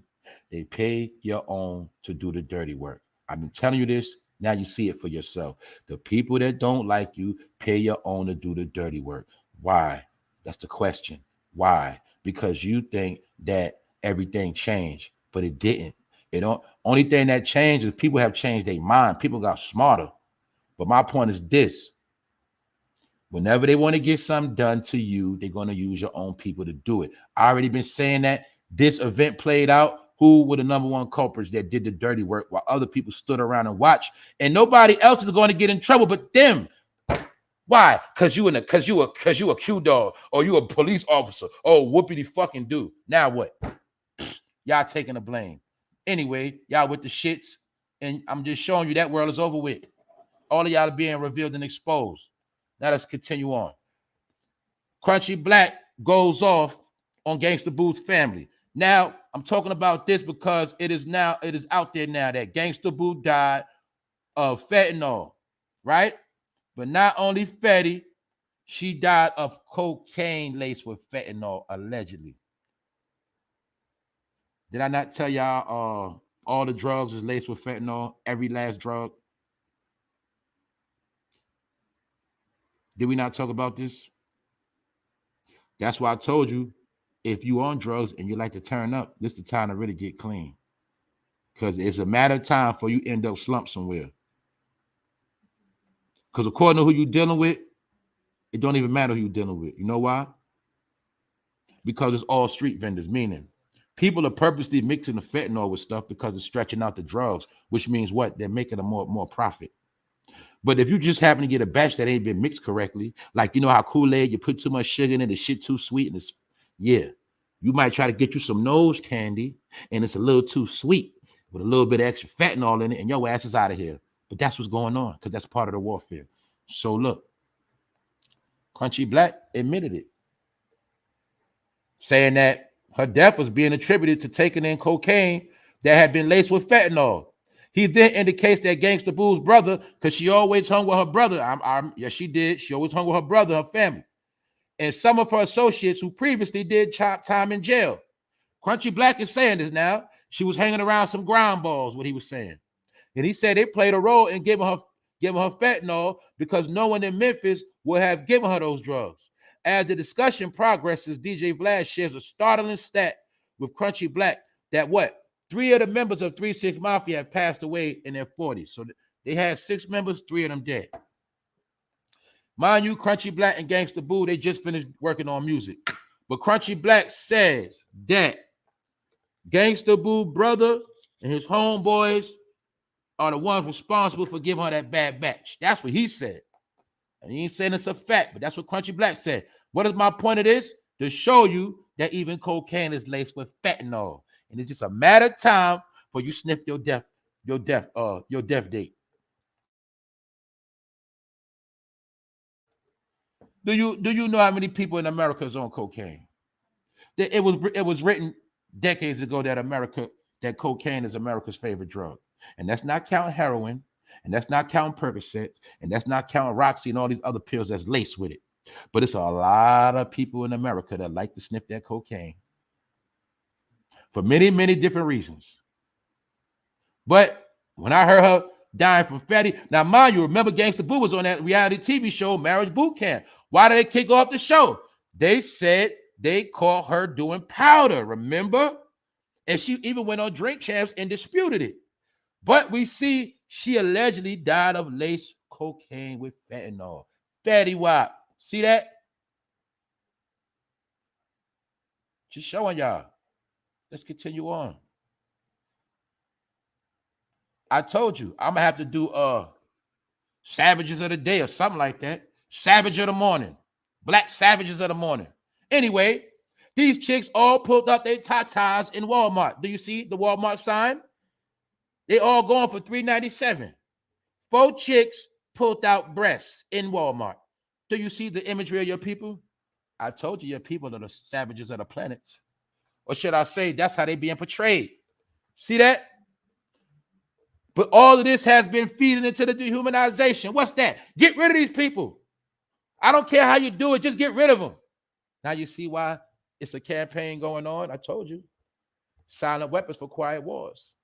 They pay your own to do the dirty work. I've been telling you this. Now you see it for yourself. The people that don't like you pay your own to do the dirty work. Why? That's the question. Why? Because you think that everything changed, but it didn't. Only thing that changed is people have changed their mind. People got smarter. But my point is this. Whenever they want to get something done to you, they're going to use your own people to do it. I already been saying that. This event played out. Who were the number one culprits that did the dirty work while other people stood around and watched? And nobody else is going to get in trouble but them. Why? Because you a Q dog or you a police officer. Oh, whoopity fucking do. Now what? Y'all taking the blame. Anyway, y'all with the shits, and I'm just showing you that world is over with. All of y'all are being revealed and exposed. Now let's continue on. Crunchy Black goes off on Gangsta Boo's family. Now, I'm talking about this because it is out there now that Gangsta Boo died of fentanyl, right? But not only fatty, she died of cocaine laced with fentanyl, allegedly. Did I not tell y'all all the drugs is laced with fentanyl, every last drug? Did we not talk about this? That's why I told you, if you on drugs and you like to turn up, this is the time to really get clean. Because it's a matter of time for you end up slumped somewhere. Because according to who you're dealing with, it don't even matter who you're dealing with. You know why? Because it's all street vendors, meaning people are purposely mixing the fentanyl with stuff because it's stretching out the drugs, which means what? They're making a more profit. But if you just happen to get a batch that ain't been mixed correctly, like you know how Kool-Aid, you put too much sugar in it, the shit too sweet, and it's, yeah, you might try to get you some nose candy, and it's a little too sweet with a little bit of extra fentanyl in it, and your ass is out of here. But that's what's going on, because that's part of the warfare. So look, Crunchy Black admitted it, saying that her death was being attributed to taking in cocaine that had been laced with fentanyl. He then indicates that Gangsta Boo's brother, because she always hung with her brother. Yes, she did. She always hung with her brother, her family. And some of her associates who previously did time in jail. Crunchy Black is saying this now. She was hanging around some ground balls, what he was saying. And he said it played a role in giving her fentanyl because no one in Memphis would have given her those drugs. As the discussion progresses, DJ Vlad shares a startling stat with Crunchy Black that what? 3 of the members of 3-6 Mafia have passed away in their 40s. So they had 6 members, 3 of them dead. Mind you, Crunchy Black and Gangsta Boo, they just finished working on music. But Crunchy Black says that Gangsta Boo brother and his homeboys are the ones responsible for giving her that bad batch. That's what he said. And he ain't saying it's a fact, but that's what Crunchy Black said. What is my point of this? To show you that even cocaine is laced with fentanyl. And it's just a matter of time for you sniff your death date. Do you know how many people in America is on cocaine? It was written decades ago that cocaine is America's favorite drug. And that's not counting heroin, and that's not counting Percocet, and that's not counting Roxy and all these other pills that's laced with it. But it's a lot of people in America that like to sniff that cocaine for many, many different reasons. But when I heard her dying from fatty, now mind you, remember Gangsta Boo was on that reality TV show, Marriage Boot Camp. Why did they kick off the show? They said they caught her doing powder, remember? And she even went on Drink Champs and disputed it. But we see she allegedly died of laced cocaine with fentanyl. Fatty wop. See that? Just showing y'all. Let's continue on. I told you, I'm going to have to do Savages of the Day or something like that. Savage of the Morning. Black Savages of the Morning. Anyway, these chicks all pulled up their tatas in Walmart. Do you see the Walmart sign? They all going for $3.97. 4 chicks pulled out breasts in Walmart. Do you see the imagery of your people? I told you your people are the savages of the planet. Or should I say, that's how they being portrayed. See that? But all of this has been feeding into the dehumanization. What's that? Get rid of these people. I don't care how you do it. Just get rid of them. Now you see why it's a campaign going on. I told you. Silent weapons for quiet wars.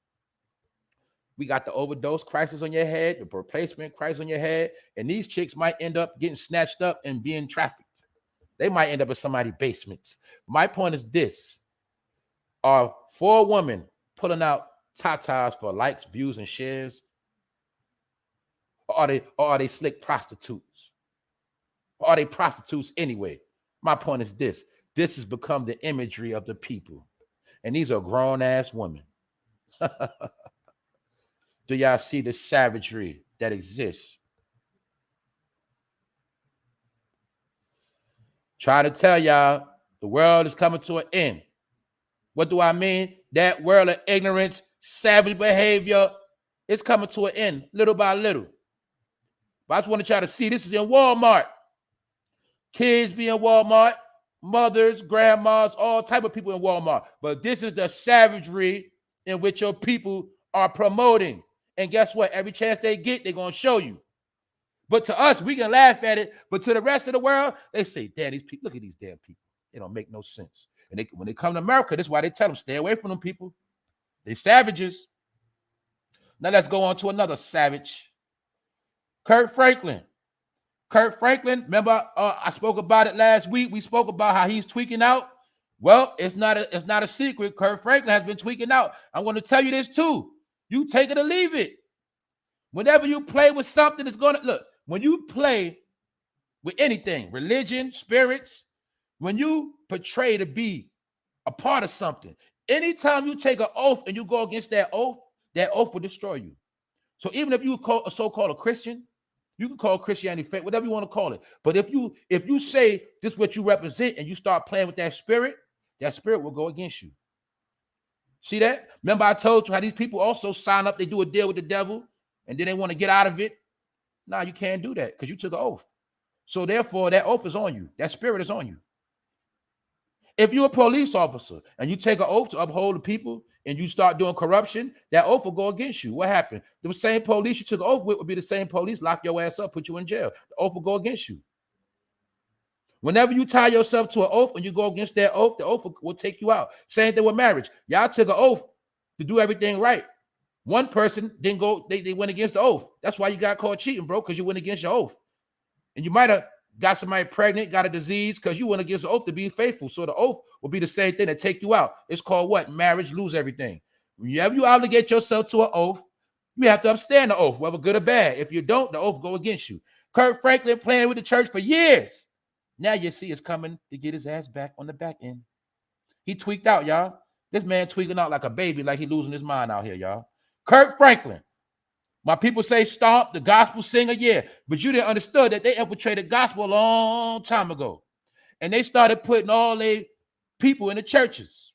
We got the overdose crisis on your head, the replacement crisis on your head, and these chicks might end up getting snatched up and being trafficked. They might end up in somebody's basement. My point is this. Are 4 women pulling out tatas for likes, views, and shares? Or are they slick prostitutes? Or are they prostitutes anyway? My point is this. This has become the imagery of the people. And these are grown-ass women. Do y'all see the savagery that exists? Try to tell y'all the world is coming to an end. What do I mean? That world of ignorance, savage behavior is coming to an end little by little. But I just want to try to see this is in Walmart. Kids be in Walmart, mothers, grandmas, all type of people in Walmart. But this is the savagery in which your people are promoting. And guess what? Every chance they get, they're going to show you. But to us, we can laugh at it. But to the rest of the world, they say, damn, these people, look at these damn people. They don't make no sense. And when they come to America, that's why they tell them, stay away from them people. They savages. Now let's go on to another savage. Kirk Franklin. Kirk Franklin, remember I spoke about it last week. We spoke about how he's tweaking out. Well, it's not a secret. Kirk Franklin has been tweaking out. I want to tell you this too. You take it or leave it. Whenever you play with something, it's going to look. When you play with anything, religion, spirits, when you portray to be a part of something, anytime you take an oath and you go against that oath will destroy you. So even if you call a so-called a Christian, you can call Christianity fake, whatever you want to call it. But if you say this is what you represent and you start playing with that spirit will go against you. See that? Remember I told you how these people also sign up, they do a deal with the devil, and then they want to get out of it. No, you can't do that because you took an oath. So therefore, that oath is on you. That spirit is on you. If you're a police officer and you take an oath to uphold the people and you start doing corruption, that oath will go against you. What happened? The same police you took an oath with would be the same police, lock your ass up, put you in jail. The oath will go against you. Whenever you tie yourself to an oath and you go against that oath, the oath will take you out. Same thing with marriage. Y'all took an oath to do everything right. One person didn't go, they went against the oath. That's why you got caught cheating, bro, because you went against your oath. And you might have got somebody pregnant, got a disease because you went against the oath to be faithful. So the oath will be the same thing that take you out. It's called what? Marriage, lose everything. Whenever you obligate yourself to an oath, you have to understand the oath, whether good or bad. If you don't, the oath go against you. Kirk Franklin playing with the church for years. Now you see it's coming to get his ass back on the back end. He tweaked out, y'all. This man tweaking out like a baby, like he losing his mind out here, y'all. Kirk Franklin. My people say stomp, the gospel singer, yeah. But you didn't understand that they infiltrated gospel a long time ago. And they started putting all their people in the churches.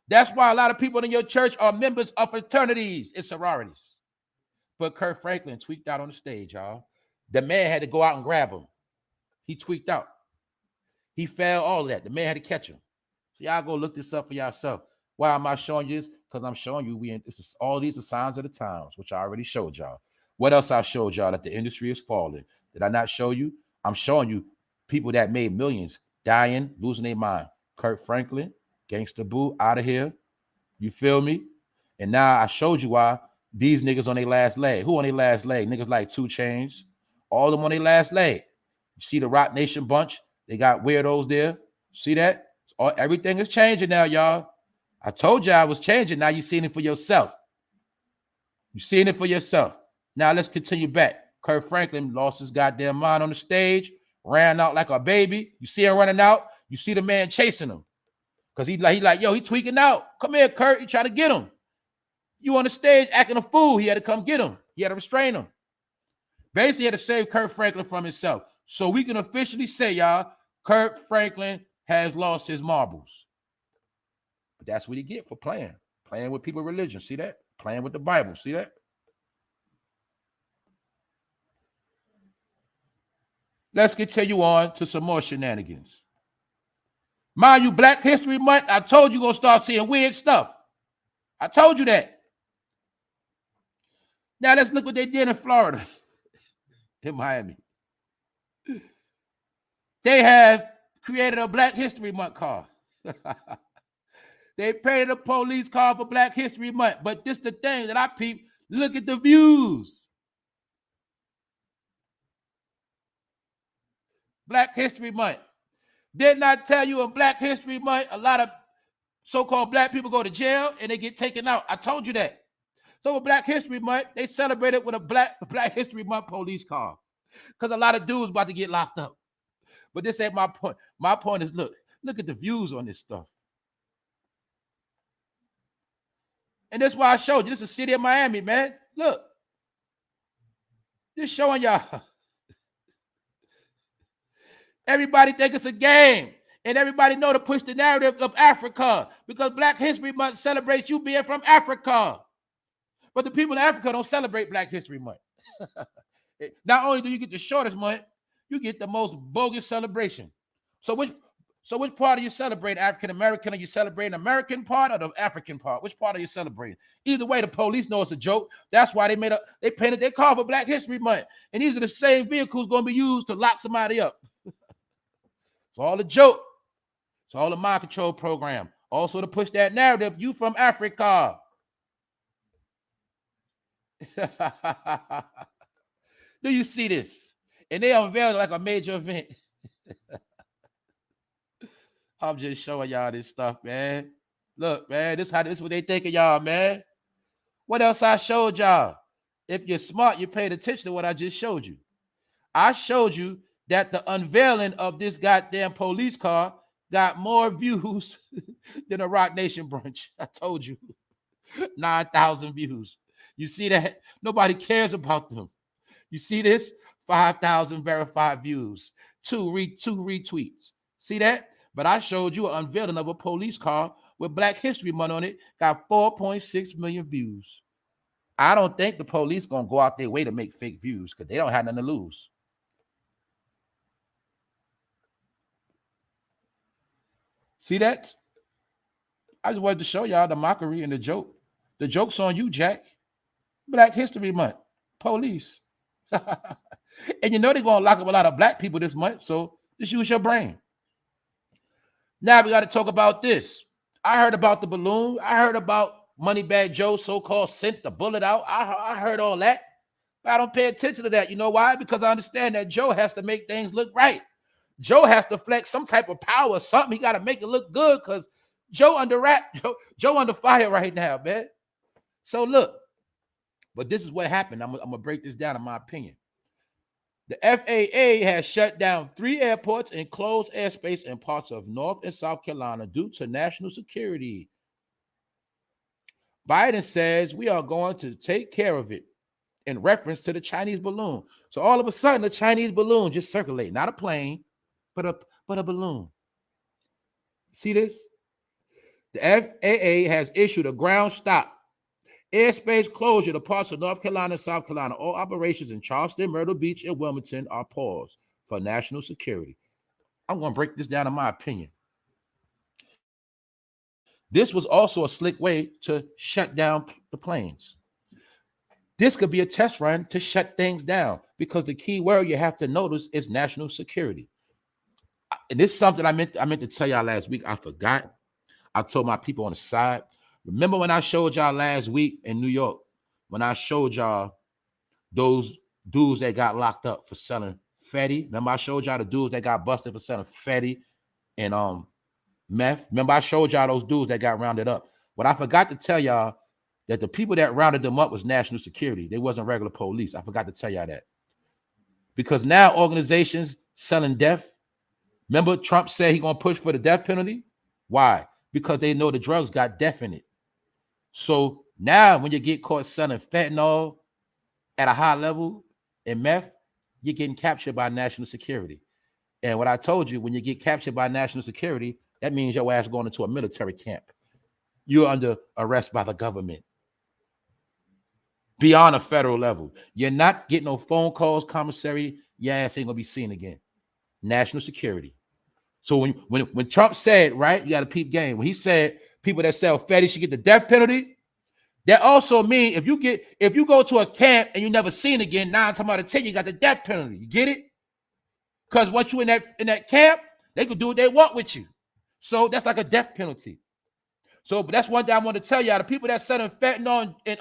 That's why a lot of people in your church are members of fraternities and sororities. But Kirk Franklin tweaked out on the stage, y'all. The man had to go out and grab him. He tweaked out. He failed all of that. The man had to catch him. So y'all go look this up for yourself. Why am I showing you this? Because I'm showing you all these are signs of the times, which I already showed y'all. What else I showed y'all? That the industry is falling. Did I not show you? I'm showing you people that made millions dying, losing their mind. Kirk Franklin, Gangsta Boo, out of here. You feel me? And now I showed you why these niggas on their last leg. Who on their last leg? Niggas like 2 Chainz. All of them on their last leg. You see the Rock Nation bunch? They got weirdos there. See that? Everything is changing now, y'all. I told you I was changing. Now you're seeing it for yourself. You're seeing it for yourself. Now let's continue back. Kirk Franklin lost his goddamn mind on the stage, ran out like a baby. You see him running out. You see the man chasing him. Because he like, yo, he tweaking out. Come here, Kirk. You trying to get him. You on the stage acting a fool. He had to come get him. He had to restrain him. Basically, he had to save Kirk Franklin from himself. So we can officially say, y'all, Kirk Franklin has lost his marbles. But that's what he get for playing. Playing with people's religion. See that? Playing with the Bible. See that? Let's continue on to some more shenanigans. Mind you, Black History Month, I told you going to start seeing weird stuff. I told you that. Now let's look what they did in Florida. In Miami. They have created a Black History Month car. They painted a police car for Black History Month. But this the thing that I peep. Look at the views. Black History Month. Didn't I tell you in Black History Month, a lot of so-called black people go to jail and they get taken out? I told you that. So with Black History Month, they celebrated with a Black History Month police car. Because a lot of dudes about to get locked up. But this ain't my point. My point is, look at the views on this stuff. And that's why I showed you. This is the city of Miami, man. Look. Just showing y'all. Everybody think it's a game. And everybody know to push the narrative of Africa. Because Black History Month celebrates you being from Africa. But the people in Africa don't celebrate Black History Month. Not only do you get the shortest month, you get the most bogus celebration. So which part are you celebrating? African American? Are you celebrating American part or the African part? Which part are you celebrating? Either way, the police know it's a joke. That's why they painted their car for Black History Month. And these are the same vehicles going to be used to lock somebody up. It's all a joke. It's all a mind control program. Also to push that narrative, you from Africa. Do you see this? And they unveiled it like a major event. I'm just showing y'all this stuff, man. Look, man, this is what they think of y'all, man. What else I showed y'all? If you're smart, you paid attention to what I just showed you. I showed you that the unveiling of this goddamn police car got more views than a Rock Nation brunch. I told you. 9,000 views. You see that? Nobody cares about them. You see this? 5,000 verified views. Two retweets. See that? But I showed you an unveiling of a police car with Black History Month on it. Got 4.6 million views. I don't think the police going to go out their way to make fake views because they don't have nothing to lose. See that? I just wanted to show y'all the mockery and the joke. The joke's on you, Jack. Black History Month. Police. And you know they're going to lock up a lot of black people this month, so just use your brain. Now we got to talk about this. I heard about the balloon. I heard about Moneybag Joe so-called sent the bullet out. I heard all that. But I don't pay attention to that. You know why? Because I understand that Joe has to make things look right. Joe has to flex some type of power or something. He got to make it look good because Joe Joe under fire right now, man. So look, but this is what happened. I'm going to break this down in my opinion. The FAA has shut down 3 airports and closed airspace in parts of North and South Carolina due to national security. Biden says we are going to take care of it in reference to the Chinese balloon. So all of a sudden, the Chinese balloon just circulating, not a plane, but a balloon. See this? The FAA has issued a ground stop airspace closure to parts of North Carolina and South Carolina. All operations in Charleston, Myrtle Beach, and Wilmington are paused. for national security. I'm going to break this down in my opinion. This was also a slick way to shut down the planes. This could be a test run to shut things down because the key word you have to notice is national security. And this is something I meant to tell y'all last week. I forgot. I told my people on the side. Remember when I showed y'all last week in New York, when I showed y'all those dudes that got locked up for selling Fetty? Remember I showed y'all the dudes that got busted for selling Fetty and meth? Remember I showed y'all those dudes that got rounded up? What I forgot to tell y'all, that the people that rounded them up was national security. They wasn't regular police. I forgot to tell y'all that. Because now organizations selling death. Remember Trump said he's going to push for the death penalty? Why? Because they know the drugs got death in it. So now when you get caught selling fentanyl at a high level in meth, you're getting captured by national security. And what I told you, when you get captured by national security, that means your ass going into a military camp. You're under arrest by the government. Beyond a federal level. You're not getting no phone calls, commissary. Your ass ain't gonna be seen again. National security. So when Trump said, right, you got to peep game. When he said people that sell Fetty should get the death penalty, that also means if you go to a camp and you never seen again, 9 times out of 10 you got the death penalty. You get it? Because once you in that camp, they could do what they want with you. So that's like a death penalty. So that's one thing I want to tell y'all. The people that selling fentanyl and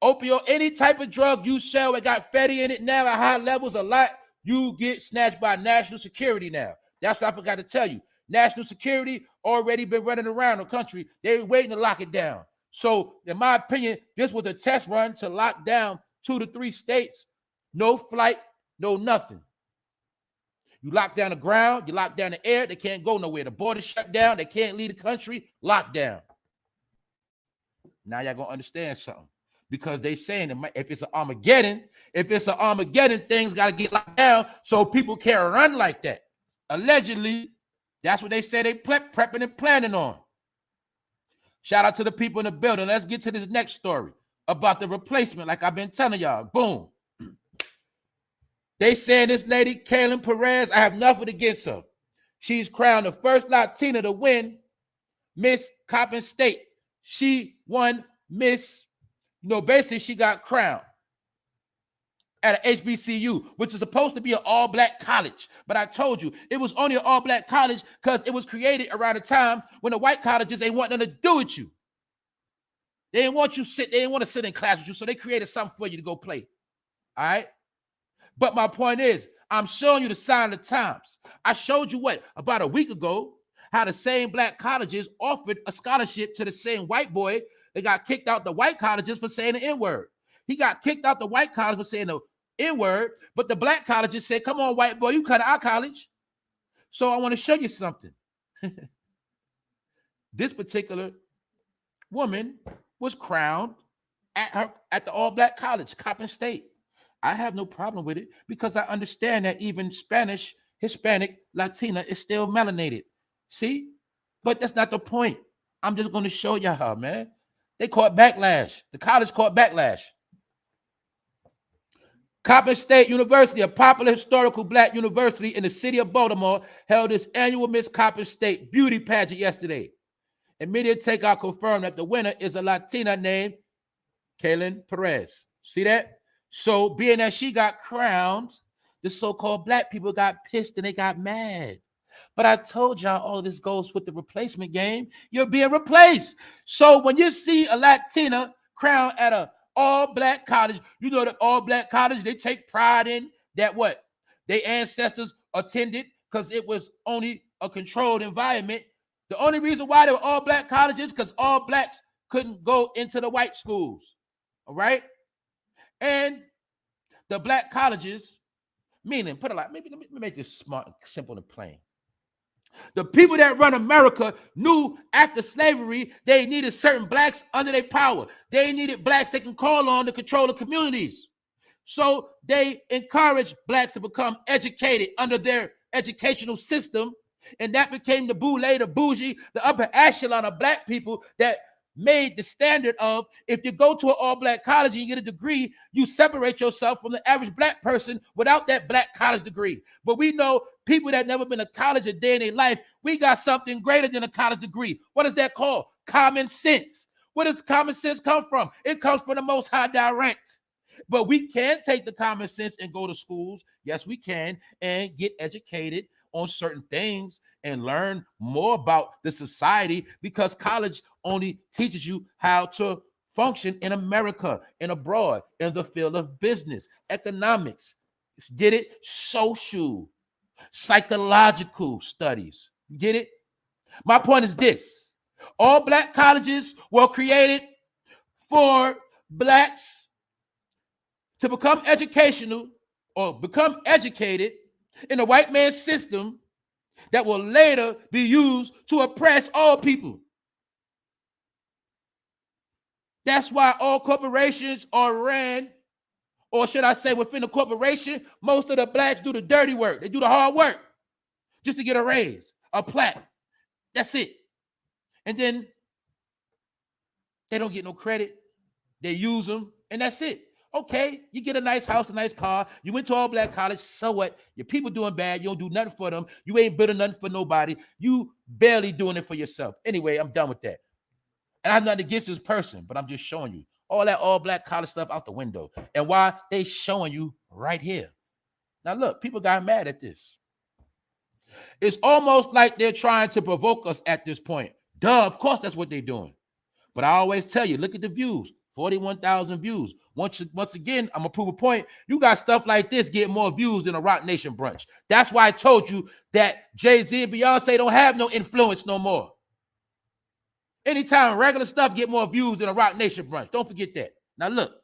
opioid, any type of drug you sell that got Fetty in it now at high levels a lot, you get snatched by national security now. That's what I forgot to tell you. National security already been running around the country. They waiting to lock it down. So in my opinion, this was a test run to lock down 2 to 3 states. No flight, no nothing. You lock down the ground, you lock down the air, they can't go nowhere. The border shut down, they can't leave the country, lockdown. Now y'all gonna understand something. Because they saying if it's an Armageddon, things got to get locked down so people can't run like that. Allegedly, that's what they say they prepping and planning on. Shout out to the people in the building. Let's get to this next story about the replacement like I've been telling y'all. Boom. They saying this lady, Kaylin Perez, I have nothing against her. She's crowned the first Latina to win Miss Coppin State. She won Miss... basically she got crowned at an HBCU, which is supposed to be an all-black college. But I told you, it was only an all-black college because it was created around a time when the white colleges ain't want nothing to do with you. They didn't want to sit in class with you, so they created something for you to go play. All right? But my point is, I'm showing you the sign of the times. I showed you about a week ago, how the same black colleges offered a scholarship to the same white boy. They got kicked out the white colleges for saying the N-word. He got kicked out the white college for saying the N-word, but the black colleges said, come on, white boy, you come to our college. So I want to show you something. This particular woman was crowned at the all-black college, Coppin State. I have no problem with it because I understand that even Spanish, Hispanic, Latina is still melanated. See? But that's not the point. I'm just going to show y'all, man. They caught backlash. The college caught backlash. Coppin State University, a popular historical black university in the city of Baltimore, held its annual Miss Coppin State beauty pageant yesterday. Immediate takeout confirmed that the winner is a Latina named Kaylin Perez. See that? So being that she got crowned, the so-called black people got pissed and they got mad. But I told y'all all this goes with the replacement game. You're being replaced. So when you see a Latina crowned at a all-black college, you know that all-black college, they take pride in that what? Their ancestors attended because it was only a controlled environment. The only reason why they were all-black colleges because all blacks couldn't go into the white schools. All right? And the black colleges, meaning, put it like, maybe let me make this smart, simple, and plain. The people that run America knew after slavery, they needed certain blacks under their power. They needed blacks they can call on to control the communities. So they encouraged blacks to become educated under their educational system. And that became the boule, the bougie, the upper echelon of black people that made the standard of if you go to an all-black college and you get a degree, you separate yourself from the average black person without that black college degree. But we know people that never been to college a day in their life, we got something greater than a college degree. What is that called? Common sense. Where does common sense come from? It comes from the Most High direct. But we can take the common sense and go to schools. Yes, we can, and get educated on certain things and learn more about the society, because college only teaches you how to function in America and abroad in the field of business, economics, get it? Social, psychological studies, get it? My point is this: all black colleges were created for blacks to become educational or become educated in a white man's system that will later be used to oppress all people. That's why all corporations are ran, or should I say within the corporation, most of the blacks do the dirty work. They do the hard work just to get a raise, a plaque. That's it. And then they don't get no credit. They use them, and that's it. Okay, you get a nice house, a nice car. You went to all black college. So what? Your people doing bad. You don't do nothing for them. You ain't building nothing for nobody. You barely doing it for yourself. Anyway, I'm done with that. And I'm not against this person, but I'm just showing you all that all black college stuff out the window. And why they showing you right here. Now look, people got mad at this. It's almost like they're trying to provoke us at this point. Duh, of course that's what they're doing. But I always tell you, look at the views. 41,000 views. Once again, I'm going to prove a point. You got stuff like this get more views than a Rock Nation brunch. That's why I told you that Jay-Z and Beyonce don't have no influence no more. Anytime regular stuff get more views than a Rock Nation brunch. Don't forget that. Now look,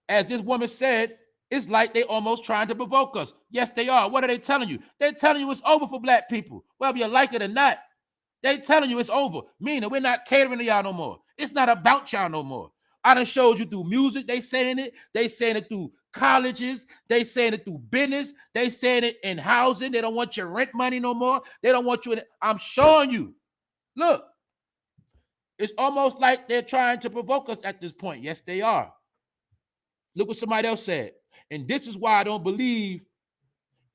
as this woman said, it's like they almost trying to provoke us. Yes, they are. What are they telling you? They're telling you it's over for black people, whether you like it or not. They telling you it's over, meaning we're not catering to y'all no more. It's not about y'all no more. I done showed you through music, they saying it. They saying it through colleges. They saying it through business. They saying it in housing. They don't want your rent money no more. They don't want you in it. I'm showing you. Look, it's almost like they're trying to provoke us at this point. Yes, they are. Look what somebody else said. And this is why I don't believe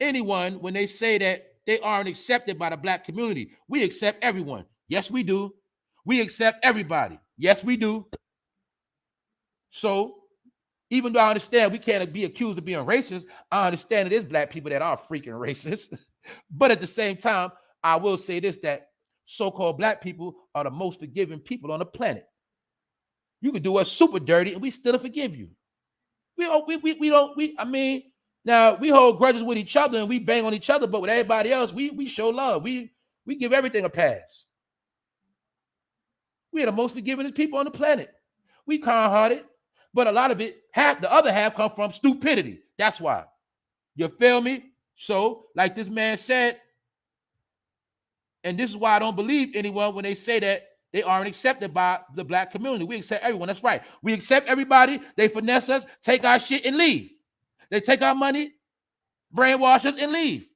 anyone when they say that they aren't accepted by the black community. We accept everyone. Yes, we do. We accept everybody. Yes, we do. So even though I understand we can't be accused of being racist, I understand it is black people that are freaking racist. But at the same time, I will say this, that so-called black people are the most forgiving people on the planet. You can do us super dirty and we still forgive you. I mean, now we hold grudges with each other and we bang on each other, but with everybody else, we show love. We give everything a pass. We are the most forgiving people on the planet. We kind-hearted, but a lot of it, the other half come from stupidity. That's why. You feel me? So, like this man said, and this is why I don't believe anyone when they say that they aren't accepted by the black community. We accept everyone. That's right. We accept everybody. They finesse us, take our shit, and leave. They take our money, brainwash us, and leave.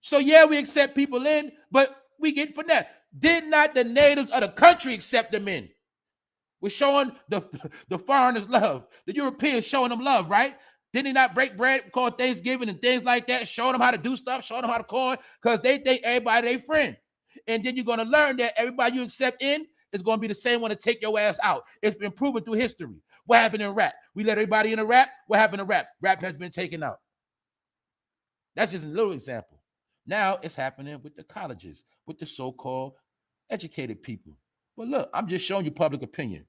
So, yeah, we accept people in, but we get finesse. Did not the natives of the country accept them in? We're showing the foreigners love. The Europeans showing them love, right? Did he not break bread called Thanksgiving and things like that, showing them how to do stuff, showing them how to coin, because they think everybody their friend. And then you're going to learn that everybody you accept in is going to be the same one to take your ass out. It's been proven through history. What happened in rap? We let everybody in a rap. What happened in rap? Rap has been taken out. That's just a little example. Now it's happening with the colleges, with the so-called educated people. But look, I'm just showing you public opinion.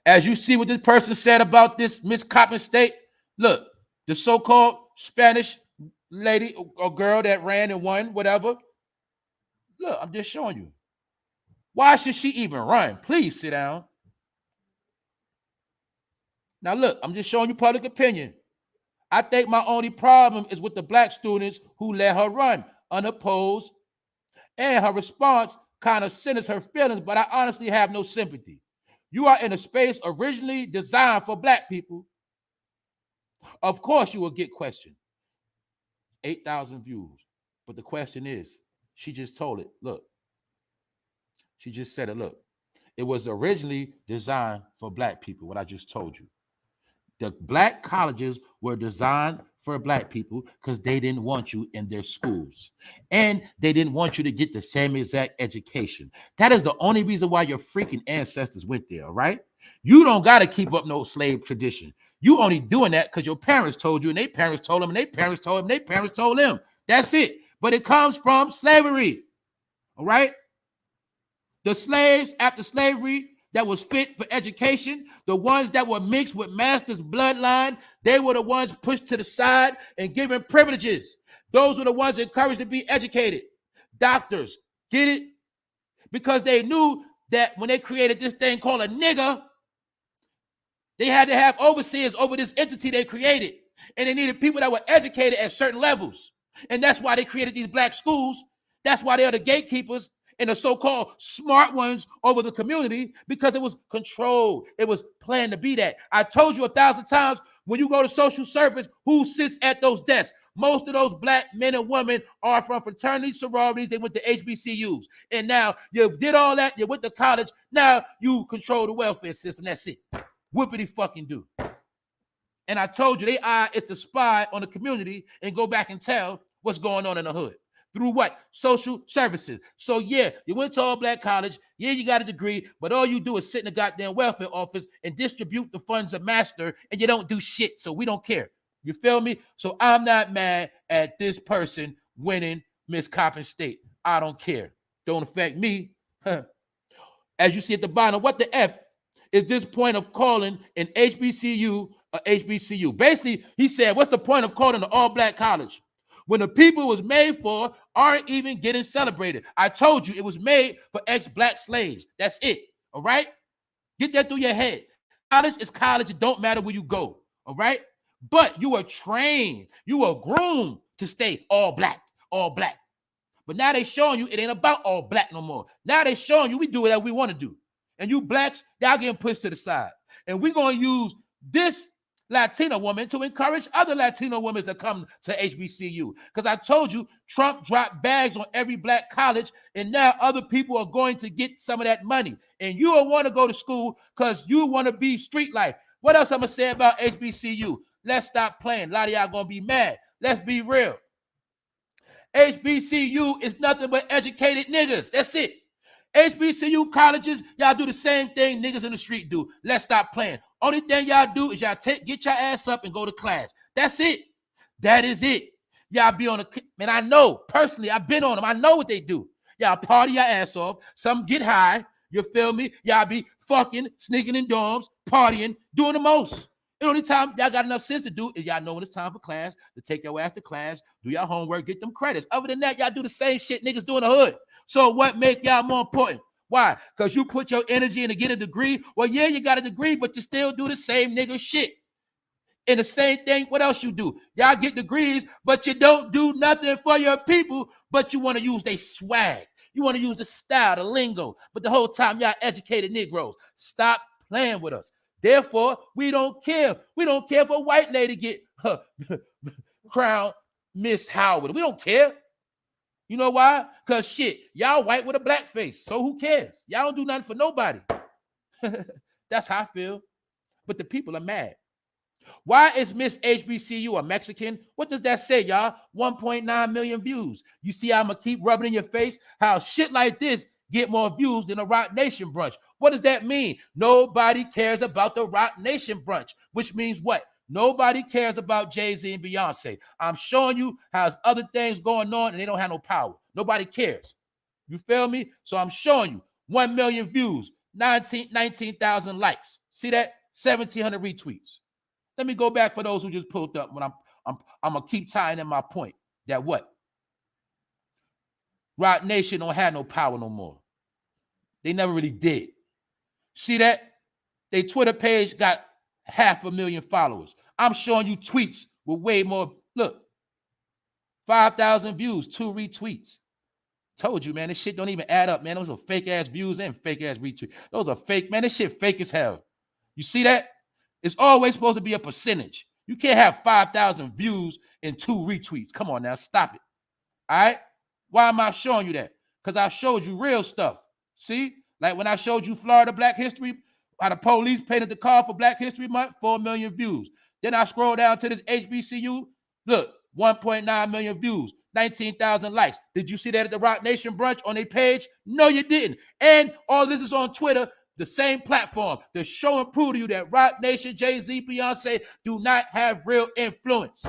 As you see what this person said about this Miss Coppin State, look, the so-called Spanish lady or girl that ran and won, whatever. Look, I'm just showing you. Why should she even run? Please sit down. Now, look, I'm just showing you public opinion. I think my only problem is with the black students who let her run unopposed, and her response kind of centers her feelings, but I honestly have no sympathy. You are in a space originally designed for black people. Of course, you will get questioned. 8,000 views. But the question is, she just told it. Look, She just said it. Look, it was originally designed for black people, what I just told you. The black colleges were designed for black people because they didn't want you in their schools. And they didn't want you to get the same exact education. That is the only reason why your freaking ancestors went there, right? You don't got to keep up no slave tradition. You only doing that because your parents told you, and their parents told them, and their parents told them, and their parents told them. That's it. But it comes from slavery, all right? The slaves after slavery that was fit for education, the ones that were mixed with master's bloodline, they were the ones pushed to the side and given privileges. Those were the ones encouraged to be educated. Doctors, get it? Because they knew that when they created this thing called a nigger, they had to have overseers over this entity they created. And they needed people that were educated at certain levels. And that's why they created these black schools. That's why they are the gatekeepers and the so-called smart ones over the community, because it was controlled. It was planned to be that. I told you 1,000 times, when you go to social service, who sits at those desks? Most of those black men and women are from fraternities, sororities. They went to HBCUs. And now you did all that. You went to college. Now you control the welfare system. That's it. Whoopity fucking do. And I told you, their eye is to spy on the community and go back and tell what's going on in the hood. Through what? Social services. So yeah, you went to all black college. Yeah, you got a degree, but all you do is sit in the goddamn welfare office and distribute the funds of master, and you don't do shit. So we don't care. You feel me? So I'm not mad at this person winning Miss Coppin State. I don't care. Don't affect me. As you see at the bottom, what the F is this point of calling an HBCU a HBCU? Basically, he said, what's the point of calling an all-black college when the people it was made for aren't even getting celebrated? I told you it was made for ex-black slaves. That's it. All right? Get that through your head. College is college. It don't matter where you go. All right? But you were trained. You were groomed to stay all black, all black. But now they showing you it ain't about all black no more. Now they showing you we do whatever we want to do. And you blacks, y'all getting pushed to the side. And we're going to use this Latina woman to encourage other Latino women to come to HBCU. Because I told you, Trump dropped bags on every black college, and now other people are going to get some of that money. And you don't want to go to school because you want to be street life. What else I'm going to say about HBCU? Let's stop playing. A lot of y'all going to be mad. Let's be real. HBCU is nothing but educated niggas. That's it. HBCU colleges, y'all do the same thing niggas in the street do. Let's stop playing. Only thing y'all do is y'all get your ass up and go to class. That's it. That is it. Y'all be on the, man, I know, personally, I've been on them. I know what they do. Y'all party your ass off. Some get high. You feel me? Y'all be fucking, sneaking in dorms, partying, doing the most. The only time y'all got enough sense to do is y'all know when it's time for class, to take your ass to class, do your homework, get them credits. Other than that, y'all do the same shit niggas do in the hood. So what make y'all more important? Why? Because you put your energy in to get a degree. Well, yeah, you got a degree, but you still do the same nigga shit. And the same thing, what else you do? Y'all get degrees, but you don't do nothing for your people, but you want to use their swag. You want to use the style, the lingo, but the whole time y'all educated Negroes. Stop playing with us. Therefore, we don't care. We don't care if a white lady get crowned Miss Howard. We don't care. You know why? Because shit, y'all white with a black face. So who cares? Y'all don't do nothing for nobody. That's how I feel. But the people are mad. Why is Miss HBCU a Mexican? What does that say, y'all? 1.9 million views. You see how I'm going to keep rubbing in your face? How shit like this get more views than a Rock Nation brunch. What does that mean? Nobody cares about the Rock Nation brunch, which means what? Nobody cares about Jay-Z and Beyonce. I'm showing you how there's other things going on and they don't have no power. Nobody cares. You feel me? So I'm showing you 1 million views, 19,000 likes. See that? 1,700 retweets. Let me go back for those who just pulled up when I'm gonna keep tying in my point that what? Rock Nation don't have no power no more. They never really did. See that? Their Twitter page got 500,000 followers. I'm showing you tweets with way more. Look, 5,000 views, 2 retweets. Told you, man, this shit don't even add up, man. Those are fake ass views and fake ass retweets. Those are fake, man. This shit fake as hell. You see that? It's always supposed to be a percentage. You can't have 5,000 views and 2 retweets. Come on now, stop it. All right? Why am I showing you that? Because I showed you real stuff. See, like when I showed you Florida Black History, how the police painted the car for Black History Month, 4 million views. Then I scroll down to this HBCU, look, 1.9 million views, 19,000 likes. Did you see that at the Rock Nation brunch on their page? No, you didn't. And all this is on Twitter, the same platform to show and prove to you that Rock Nation, Jay-Z, Beyonce do not have real influence.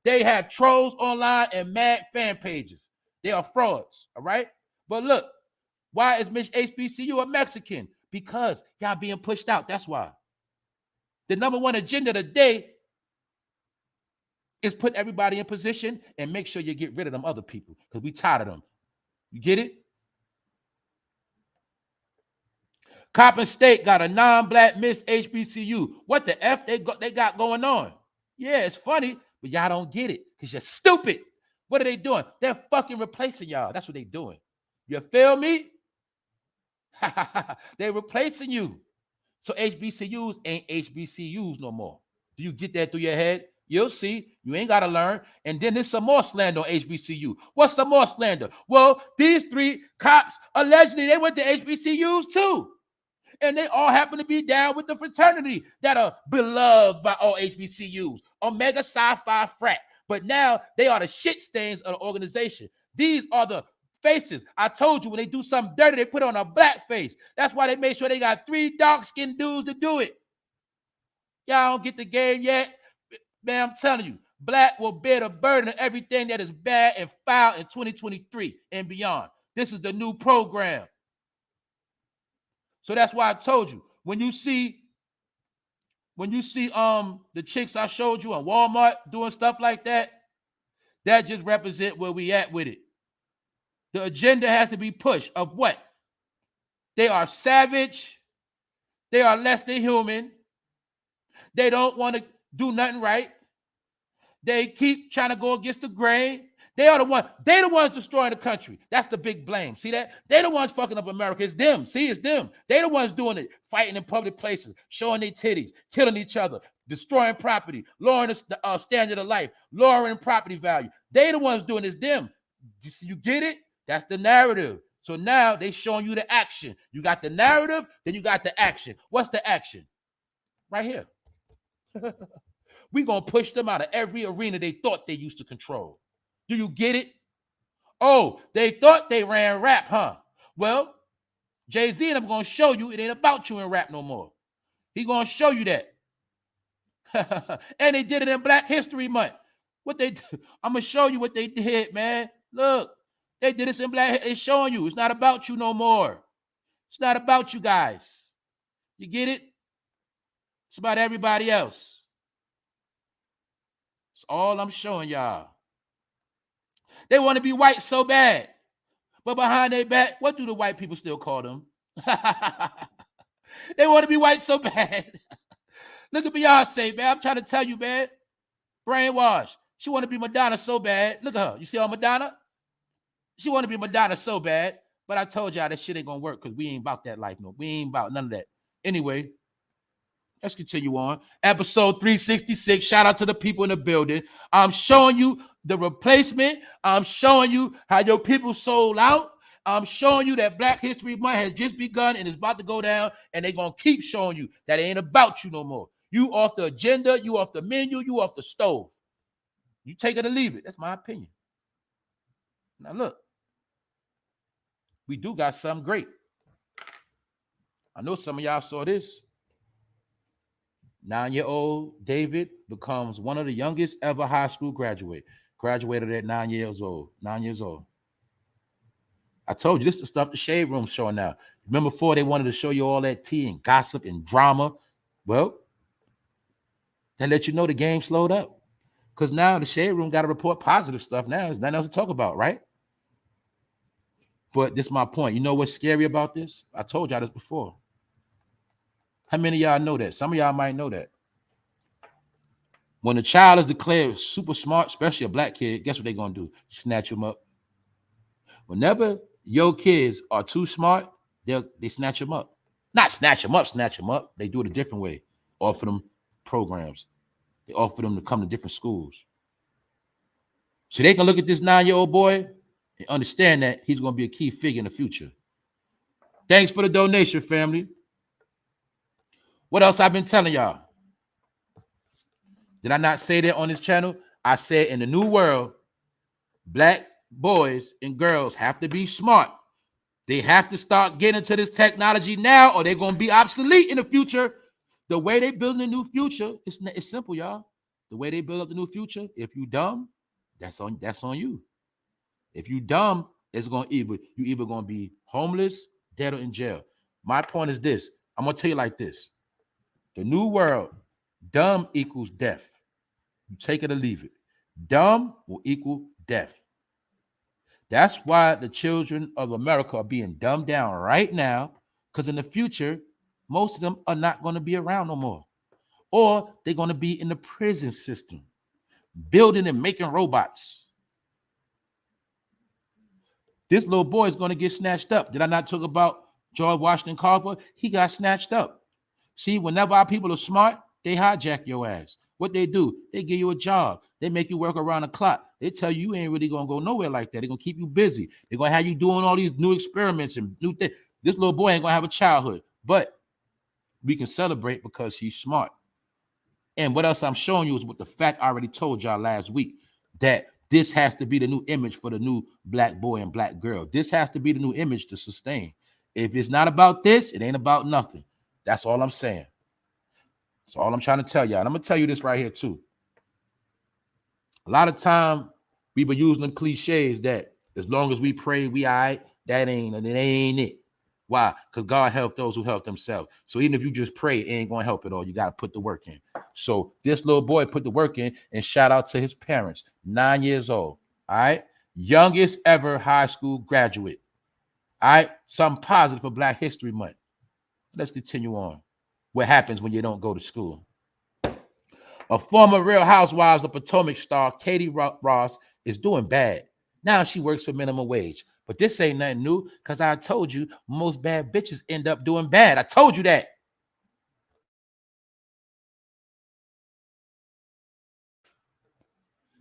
They have trolls online and mad fan pages. They are frauds, all right? But look, why is Miss HBCU a Mexican? Because y'all being pushed out. That's why. The number one agenda today is put everybody in position and make sure you get rid of them other people because we tired of them. You get it? Coppin State got a non-black Miss HBCU. What the F they got going on? Yeah, it's funny, but y'all don't get it because you're stupid. What are they doing? They're fucking replacing y'all. That's what they're doing. You feel me? They're replacing you. So HBCUs ain't HBCUs no more. Do you get that through your head? You'll see. You ain't got to learn. And then there's some more slander on HBCU. What's the more slander? Well, these 3 cops, allegedly, they went to HBCUs too. And they all happen to be down with the fraternity that are beloved by all HBCUs. Omega Psi Phi Frat. But now they are the shit stains of the organization. These are the faces. I told you when they do something dirty, they put on a black face. That's why they made sure they got 3 dark-skinned dudes to do it. Y'all don't get the game yet? Man, I'm telling you, black will bear the burden of everything that is bad and foul in 2023 and beyond. This is the new program. So that's why I told you, when you see the chicks I showed you on Walmart doing stuff like that, that just represent where we at with it. The agenda has to be pushed of what? They are savage. They are less than human. They don't want to do nothing right. They keep trying to go against the grain. They the ones destroying the country. That's the big blame. See that? They the ones fucking up America. It's them. See, it's them. They the ones doing it, fighting in public places, showing their titties, killing each other, destroying property, lowering the standard of life, lowering property value. They the ones doing this. Them. You get it? That's the narrative. So now they showing you the action. You got the narrative, then you got the action. What's the action? Right here. We're going to push them out of every arena they thought they used to control. Do you get it? Oh, they thought they ran rap, huh? Well, Jay-Z and I'm going to show you it ain't about you in rap no more. He going to show you that. And they did it in Black History Month. I'm going to show you what they did, man. Look, they did this in Black. It's showing you. It's not about you no more. It's not about you guys. You get it? It's about everybody else. It's all I'm showing y'all. They want to be white so bad. But behind their back, what do the white people still call them? They want to be white so bad. Look at Beyonce, man. I'm trying to tell you, man. Brainwash. She want to be Madonna so bad. Look at her. You see her Madonna? She want to be Madonna so bad. But I told y'all that shit ain't going to work because we ain't about that life, no. We ain't about none of that. Anyway, let's continue on. Episode 366. Shout out to the people in the building. I'm showing you the replacement. I'm showing you how your people sold out. I'm showing you that Black History Month has just begun and is about to go down, and they're going to keep showing you that it ain't about you no more. You off the agenda, you off the menu, you off the stove. You take it or leave it. That's my opinion. Now look, we do got something great. I know some of y'all saw this. 9-year-old David becomes one of the youngest ever high school graduated at 9 years old. I told you, this is the stuff the Shade Room's showing now. Remember before they wanted to show you all that tea and gossip and drama? Well, they let you know the game slowed up. Because now the Shade Room got to report positive stuff now. There's nothing else to talk about, right? But this is my point. You know what's scary about this? I told y'all this before. How many of y'all know that? Some of y'all might know that. When a child is declared super smart, especially a black kid, guess what they're going to do? Snatch them up. Whenever your kids are too smart, they snatch them up. Not snatch them up. They do it a different way. Offer them programs. They offer them to come to different schools. So they can look at this 9-year-old boy and understand that he's going to be a key figure in the future. Thanks for the donation, family. What else I've been telling y'all? Did I not say that on this channel? I said in the new world, black boys and girls have to be smart. They have to start getting into this technology now, or they're going to be obsolete in the future. The way they build a new future, it's simple, y'all. The way they build up the new future, if you dumb, that's on you. If you dumb, it's going to you either going to be homeless, dead, or in jail. My point is this. I'm going to tell you like this. The new world, dumb equals death. You take it or leave it. Dumb will equal death. That's why the children of America are being dumbed down right now, because in the future, most of them are not going to be around no more. Or they're going to be in the prison system, building and making robots. This little boy is going to get snatched up. Did I not talk about George Washington Carver? He got snatched up. See, whenever our people are smart, they hijack your ass. What they do, they give you a job. They make you work around the clock. They tell you ain't really going to go nowhere like that. They're going to keep you busy. They're going to have you doing all these new experiments and new things. This little boy ain't going to have a childhood. But we can celebrate because he's smart. And what else I'm showing you is what the fact I already told y'all last week, that this has to be the new image for the new black boy and black girl. This has to be the new image to sustain. If it's not about this, it ain't about nothing. That's all I'm saying. That's all I'm trying to tell y'all. And I'm going to tell you this right here too. A lot of time we've been using the cliches that as long as we pray, we all right, that ain't it. Why? Because God helped those who help themselves. So even if you just pray, it ain't going to help at all. You got to put the work in. So this little boy put the work in, and shout out to his parents, 9 years old. All right. Youngest ever high school graduate. All right. Something positive for Black History Month. Let's continue on. What happens when you don't go to school? A former Real Housewives of Potomac star, Katie Ross, is doing bad. Now she works for minimum wage. But this ain't nothing new, because I told you most bad bitches end up doing bad. I told you that.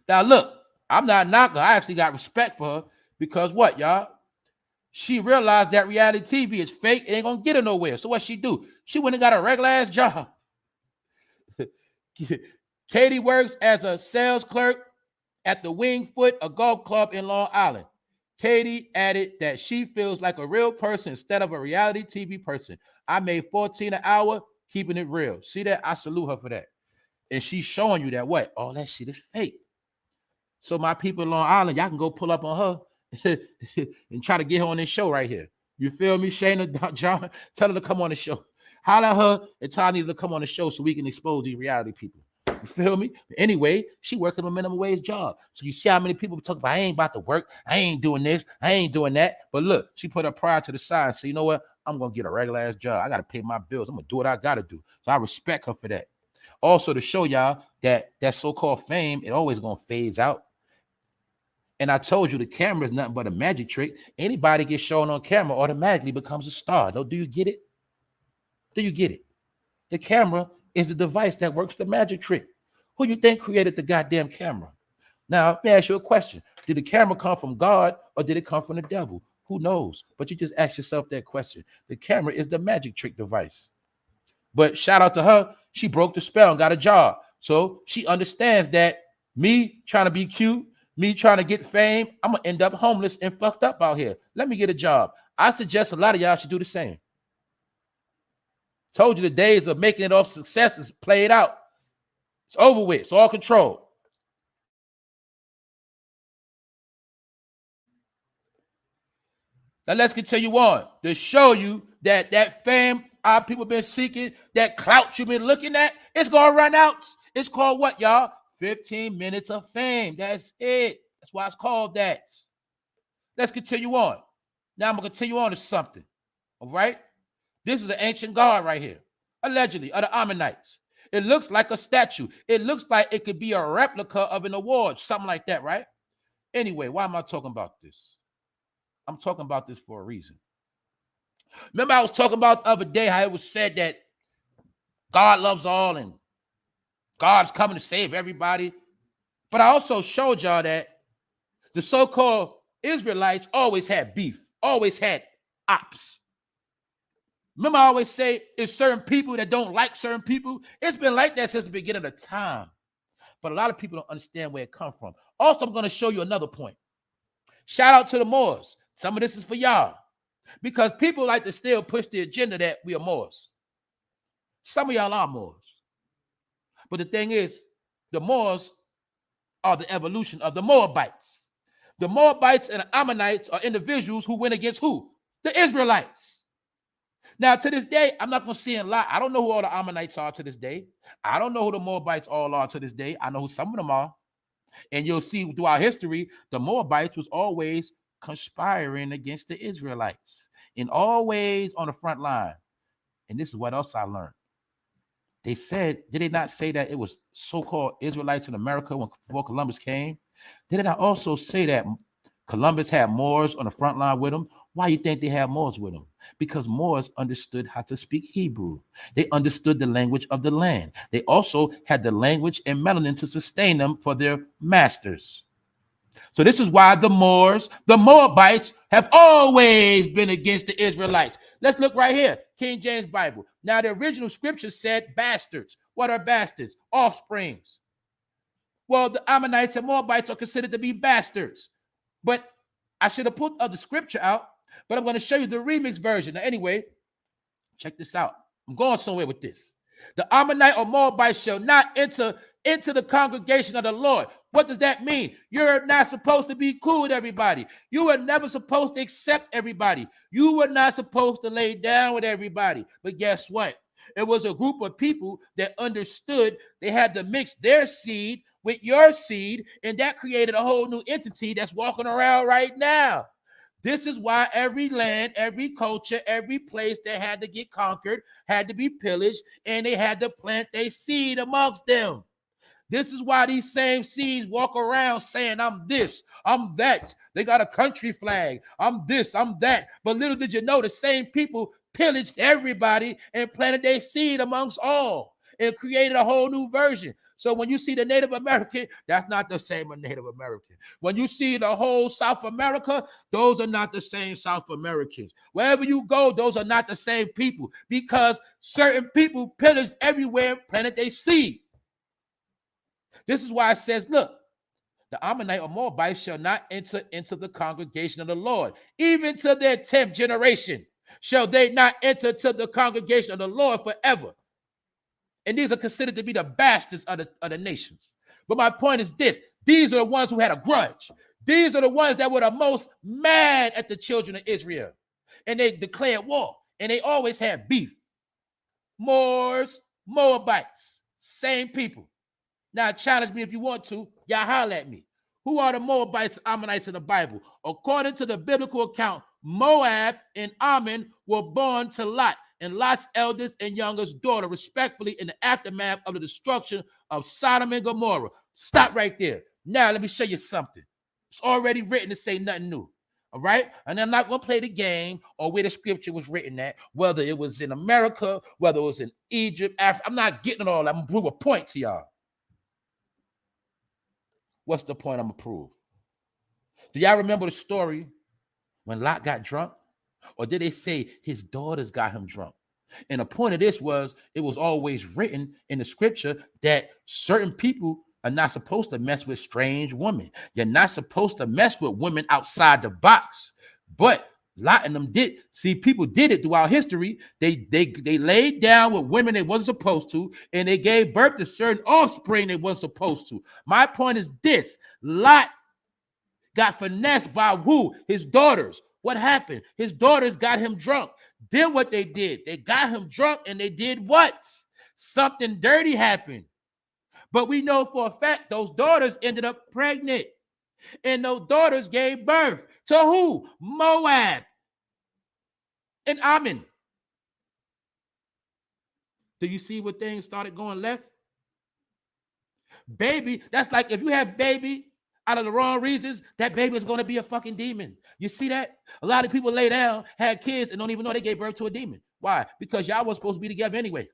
Now, look, I'm not knocking her. I actually got respect for her because what, y'all? She realized that reality TV is fake. It ain't going to get her nowhere. So what she do? She went and got a regular-ass job. Katie works as a sales clerk at the Wingfoot, a golf club in Long Island. Katie added that she feels like a real person instead of a reality TV person. I made $14 an hour, keeping it real. See that? I salute her for that. And she's showing you that what? All that shit is fake. So my people in Long Island, y'all can go pull up on her and try to get her on this show right here. You feel me? Shayna, John, tell her to come on the show. Holler at her and tell her to come on the show so we can expose these reality people. You feel me? Anyway, she working a minimum wage job. So you see how many people talk about, I ain't about to work. I ain't doing this. I ain't doing that. But look, she put her pride to the side and said, you know what? I'm going to get a regular ass job. I got to pay my bills. I'm going to do what I got to do. So I respect her for that. Also to show y'all that so-called fame, it always going to phase out. And I told you the camera is nothing but a magic trick. Anybody gets shown on camera automatically becomes a star. Do you get it? Do you get it? The camera is the device that works the magic trick. Who you think created the goddamn camera? Now, let me ask you a question. Did the camera come from God or did it come from the devil? Who knows? But you just ask yourself that question. The camera is the magic trick device. But shout out to her. She broke the spell and got a job. So she understands that me trying to be cute, me trying to get fame, I'm going to end up homeless and fucked up out here. Let me get a job. I suggest a lot of y'all should do the same. Told you the days of making it off success is played out. It's over with. It's all controlled. Now let's continue on to show you that that fame our people been seeking, that clout you've been looking at, it's going to run out. It's called what, y'all? 15 minutes of fame. That's it. That's why it's called that. Let's continue on. Now I'm going to continue on to something. All right? This is an ancient god right here, allegedly, of the Ammonites. It looks like a statue. It looks like it could be a replica of an award, something like that, right? Anyway, why am I talking about this? I'm talking about this for a reason. Remember I was talking about the other day how it was said that God loves all and God's coming to save everybody. But I also showed y'all that the so-called Israelites always had beef, always had ops. Remember, I always say it's certain people that don't like certain people. It's been like that since the beginning of time. But a lot of people don't understand where it comes from. Also, I'm going to show you another point. Shout out to the Moors. Some of this is for y'all. Because people like to still push the agenda that we are Moors. Some of y'all are Moors. But the thing is, the Moors are the evolution of the Moabites. The Moabites and the Ammonites are individuals who went against who? The Israelites. Now, to this day, I'm not going to see a lot. I don't know who all the Ammonites are to this day. I don't know who the Moabites all are to this day. I know who some of them are. And you'll see throughout history, the Moabites was always conspiring against the Israelites and always on the front line. And this is what else I learned. They said, did they not say that it was so-called Israelites in America before Columbus came? Did they not also say that Columbus had Moors on the front line with him? Why do you think they had Moors with him? Because Moors understood how to speak Hebrew. They understood the language of the land. They also had the language and melanin to sustain them for their masters. So this is why the Moors, the Moabites, have always been against the Israelites. Let's look right here, King James Bible. Now, the original scripture said bastards. What are bastards? Offsprings. Well, the Ammonites and Moabites are considered to be bastards. But I should have put the scripture out, but I'm going to show you the remix version. Now, anyway, check this out. I'm going somewhere with this. The Ammonite or Moabite shall not enter into the congregation of the Lord. What does that mean? You're not supposed to be cool with everybody. You were never supposed to accept everybody. You were not supposed to lay down with everybody. But guess what? It was a group of people that understood they had to mix their seed with your seed, and that created a whole new entity that's walking around right now. This is why every land, every culture, every place that had to get conquered had to be pillaged, and they had to plant their seed amongst them. This is why these same seeds walk around saying, I'm this, I'm that. They got a country flag. I'm this, I'm that. But little did you know, the same people pillaged everybody and planted their seed amongst all and created a whole new version. So when you see the Native American, that's not the same as Native American. When you see the whole South America, those are not the same South Americans. Wherever you go, those are not the same people because certain people pillaged everywhere and planted their seed. This is why it says, look, the Ammonite or Moabite shall not enter into the congregation of the Lord. Even to their 10th generation shall they not enter to the congregation of the Lord forever. And these are considered to be the bastards of the nations. But my point is this. These are the ones who had a grudge. These are the ones that were the most mad at the children of Israel. And they declared war. And they always had beef. Moors, Moabites, same people. Now, challenge me if you want to. Y'all holler at me. Who are the Moabites, Ammonites in the Bible? According to the biblical account, Moab and Ammon were born to Lot and Lot's eldest and youngest daughter, respectively, in the aftermath of the destruction of Sodom and Gomorrah. Stop right there. Now, let me show you something. It's already written to say nothing new. All right? And I'm not going to play the game or where the scripture was written at, whether it was in America, whether it was in Egypt, Africa. I'm not getting it all. I'm going to prove a point to y'all. What's the point I'm going to prove? Do y'all remember the story when Lot got drunk? Or did they say his daughters got him drunk? And the point of this was, it was always written in the scripture that certain people are not supposed to mess with strange women. You're not supposed to mess with women outside the box. But Lot and them did. See, people did it throughout history. They laid down with women they wasn't supposed to, and they gave birth to certain offspring they wasn't supposed to. My point is this. Lot got finessed by who? His daughters. What happened? His daughters got him drunk. Then what they did? They got him drunk, and they did what? Something dirty happened. But we know for a fact those daughters ended up pregnant. And those daughters gave birth to who? Moab and Ammon. Do you see where things started going left? Baby, that's like if you have baby out of the wrong reasons, that baby is going to be a fucking demon. You see that? A lot of people lay down, had kids, and don't even know they gave birth to a demon. Why? Because y'all was supposed to be together anyway.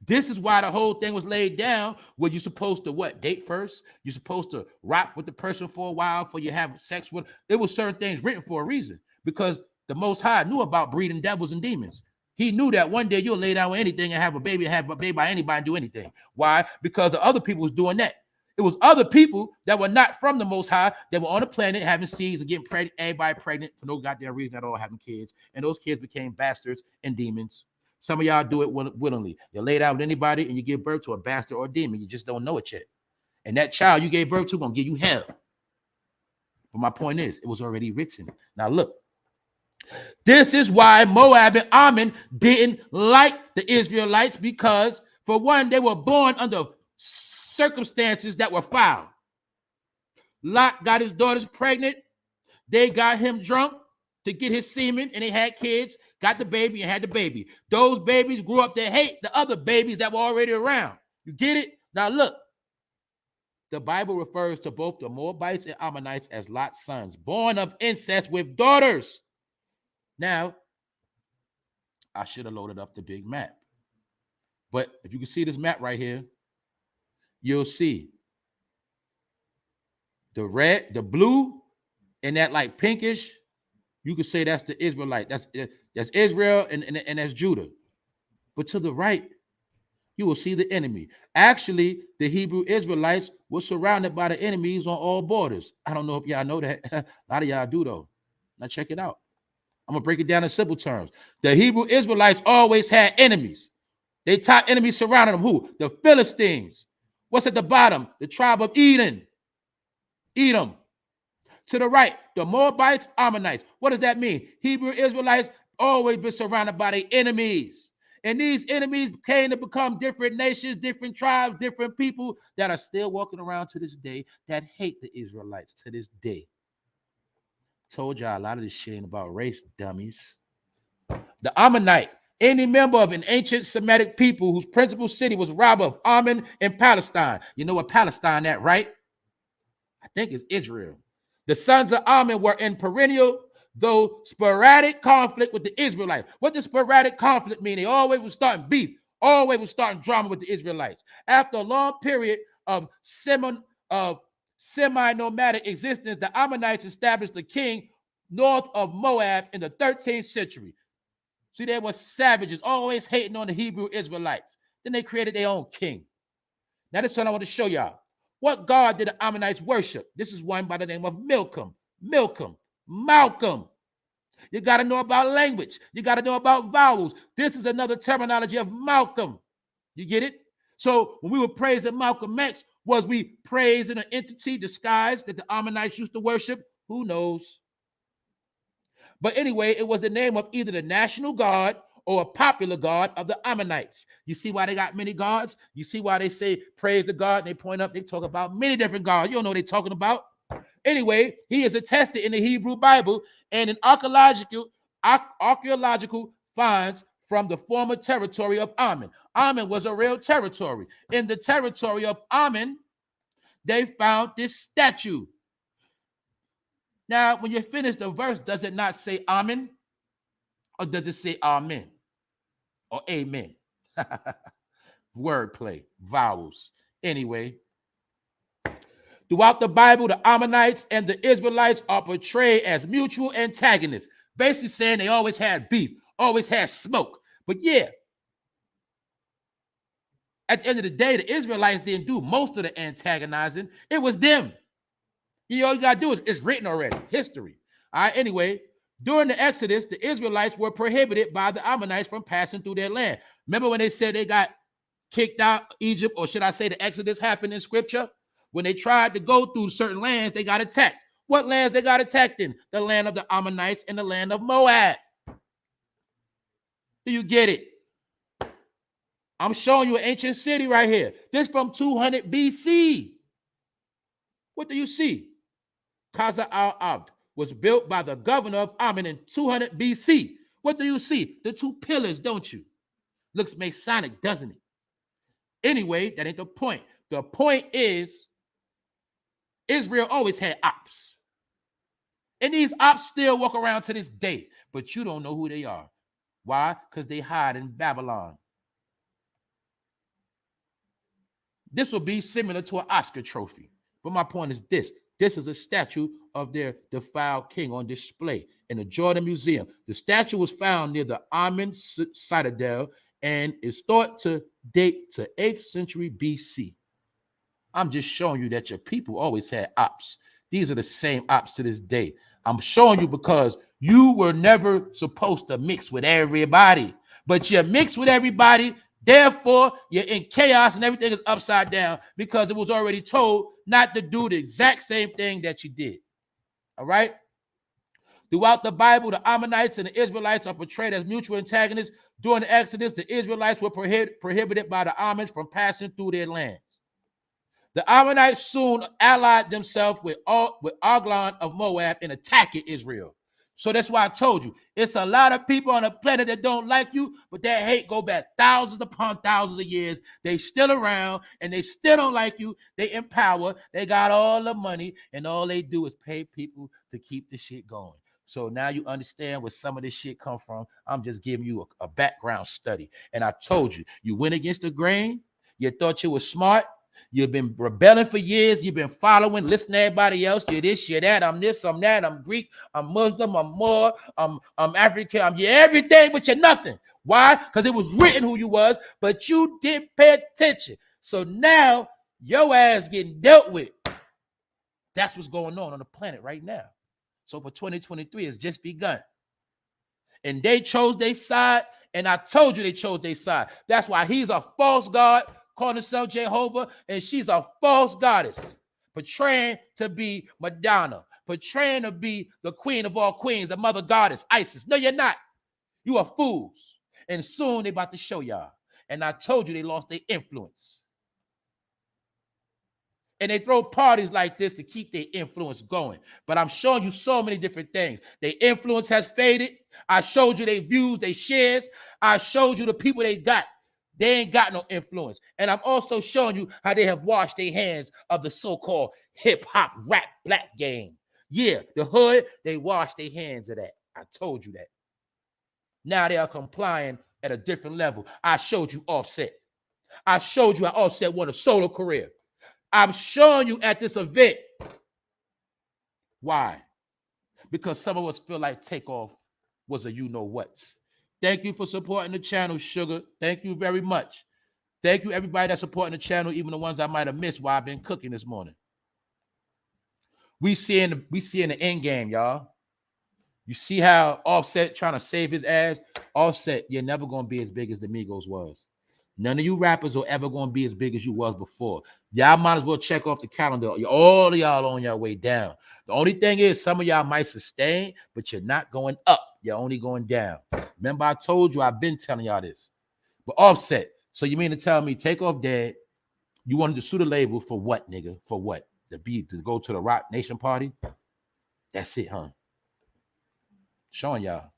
This is why the whole thing was laid down where you're supposed to what? Date first? You're supposed to rock with the person for a while before you have sex with. It was certain things written for a reason because The Most High knew about breeding devils and demons. He knew that one day you'll lay down with anything and have a baby by anybody and do anything. Why? Because the other people was doing that. It was other people that were not from the Most High that were on the planet having seeds and getting pregnant, everybody pregnant for no goddamn reason at all, having kids. And those kids became bastards and demons. Some of y'all do it willingly. You lay down with anybody and you give birth to a bastard or a demon. You just don't know it yet. And that child you gave birth to gonna give you hell. But my point is, it was already written. Now look, this is why Moab and Ammon didn't like the Israelites, because for one, they were born under circumstances that were foul. Lot got his daughters pregnant. They got him drunk to get his semen, and they had kids, got the baby and had the baby. Those babies grew up to hate the other babies that were already around. You get it? Now look, the Bible refers to both the Moabites and Ammonites as Lot's sons, born of incest with daughters. Now, I should have loaded up the big map. But if you can see this map right here, you'll see the red, the blue, and that like pinkish. You could say that's the Israelite. That's Israel and that's Judah. But to the right, you will see the enemy. Actually, the Hebrew Israelites were surrounded by the enemies on all borders. I don't know if y'all know that. A lot of y'all do, though. Now check it out. I'm going to break it down in simple terms. The Hebrew Israelites always had enemies. They top enemies surrounding them. Who? The Philistines. What's at the bottom? The tribe of Edom. To the right, the Moabites, Ammonites. What does that mean? Hebrew Israelites always been surrounded by their enemies. And these enemies came to become different nations, different tribes, different people that are still walking around to this day that hate the Israelites to this day. Told y'all a lot of this shit ain't about race, dummies. The Ammonite, any member of an ancient Semitic people whose principal city was Rabbah of Ammon in Palestine. You know what Palestine at, right? I think it's Israel. The sons of Ammon were in perennial, though sporadic conflict with the Israelites. What does sporadic conflict mean? They always was starting beef, always was starting drama with the Israelites. After a long period of semi-nomadic existence, the Ammonites established a king north of Moab in the 13th century. See, they were savages, always hating on the Hebrew Israelites. Then they created their own king. Now, this one I want to show y'all. What god did the Ammonites worship? This is one by the name of Malcolm. You got to know about language. You got to know about vowels. This is another terminology of Malcolm. You get it? So when we were praising Malcolm X, was we praising an entity disguised that the Ammonites used to worship? Who knows? But anyway, it was the name of either the national god or a popular god of the Ammonites. You see why they got many gods? You see why they say praise the God, and they point up, they talk about many different gods. You don't know what they're talking about. Anyway, he is attested in the Hebrew Bible and in archaeological finds from the former territory of Ammon. Ammon was a real territory. In the territory of Ammon, they found this statue. Now, when you finish the verse, does it not say Ammon? Or does it say Amen? Or Amen? Wordplay, vowels. Anyway, throughout the Bible, the Ammonites and the Israelites are portrayed as mutual antagonists, basically saying they always had beef, always had smoke. But yeah, at the end of the day, the Israelites didn't do most of the antagonizing. It was them. All you got to do is, it's written already, history. All right, anyway, during the Exodus, the Israelites were prohibited by the Ammonites from passing through their land. Remember when they said they got kicked out of Egypt, or should I say the Exodus happened in scripture? When they tried to go through certain lands, they got attacked. What lands they got attacked in? The land of the Ammonites and the land of Moab. Do you get it? I'm showing you an ancient city right here. This from 200 BC. What do you see? Qaza al-Abd was built by the governor of Ammon in 200 BC. What do you see? The two pillars, don't you? Looks Masonic, doesn't it? Anyway, that ain't the point. The point is, Israel always had ops. And these ops still walk around to this day, but you don't know who they are. Why? Because they hide in Babylon. This will be similar to an Oscar trophy. But my point is this. This is a statue of their defiled king on display in the Jordan Museum. The statue was found near the Ammon Citadel and is thought to date to 8th century BC. I'm just showing you that your people always had ops. These are the same ops to this day. I'm showing you because you were never supposed to mix with everybody, but you mix with everybody. Therefore, you're in chaos and everything is upside down because it was already told not to do the exact same thing that you did. All right? Throughout the Bible, the Ammonites and the Israelites are portrayed as mutual antagonists. During the Exodus, the Israelites were prohibited by the Ammons from passing through their lands. The Ammonites soon allied themselves with Eglon of Moab in attacking Israel. So that's why I told you, it's a lot of people on the planet that don't like you, but that hate go back thousands upon thousands of years. They still around, and they still don't like you. They in power. They got all the money, and all they do is pay people to keep the shit going. So now you understand where some of this shit come from. I'm just giving you a background study. And I told you, you went against the grain. You thought you were smart. You've been rebelling for years. You've been following, listening to everybody else. You're this, you're that. I'm this, I'm that. I'm Greek. I'm Muslim. I'm Moor. I'm African. I'm everything, but you're nothing. Why? Because it was written who you was, but you didn't pay attention. So now your ass getting dealt with. That's what's going on the planet right now. So for 2023, it's just begun. And they chose their side, and I told you they chose their side. That's why he's a false god, calling himself Jehovah, and she's a false goddess, portraying to be Madonna, portraying to be the queen of all queens, a mother goddess, Isis. No, you're not. You are fools. And soon they about to show y'all. And I told you they lost their influence. And they throw parties like this to keep their influence going. But I'm showing you so many different things. Their influence has faded. I showed you their views, their shares. I showed you the people they got. They ain't got no influence. And I'm also showing you how they have washed their hands of the so-called hip-hop rap black game. Yeah, the hood, they washed their hands of that. I told you that. Now they are complying at a different level. I showed you Offset. I showed you how Offset won a solo career. I'm showing you at this event. Why? Because some of us feel like Takeoff was a you-know-what. Thank you for supporting the channel, Sugar. Thank you very much. Thank you, everybody that's supporting the channel, even the ones I might have missed while I've been cooking this morning. We seeing the end game, y'all. You see how Offset trying to save his ass? Offset, you're never going to be as big as the Migos was. None of you rappers are ever going to be as big as you was before. Y'all might as well check off the calendar. All of y'all on your way down. The only thing is some of y'all might sustain, but you're not going up. You're only going down. Remember, I told you, I've been telling y'all this. But Offset, so you mean to tell me Takeoff dead? You wanted to sue the label for what, nigga? For what? To go to the Rock Nation party? That's it, huh? Showing y'all.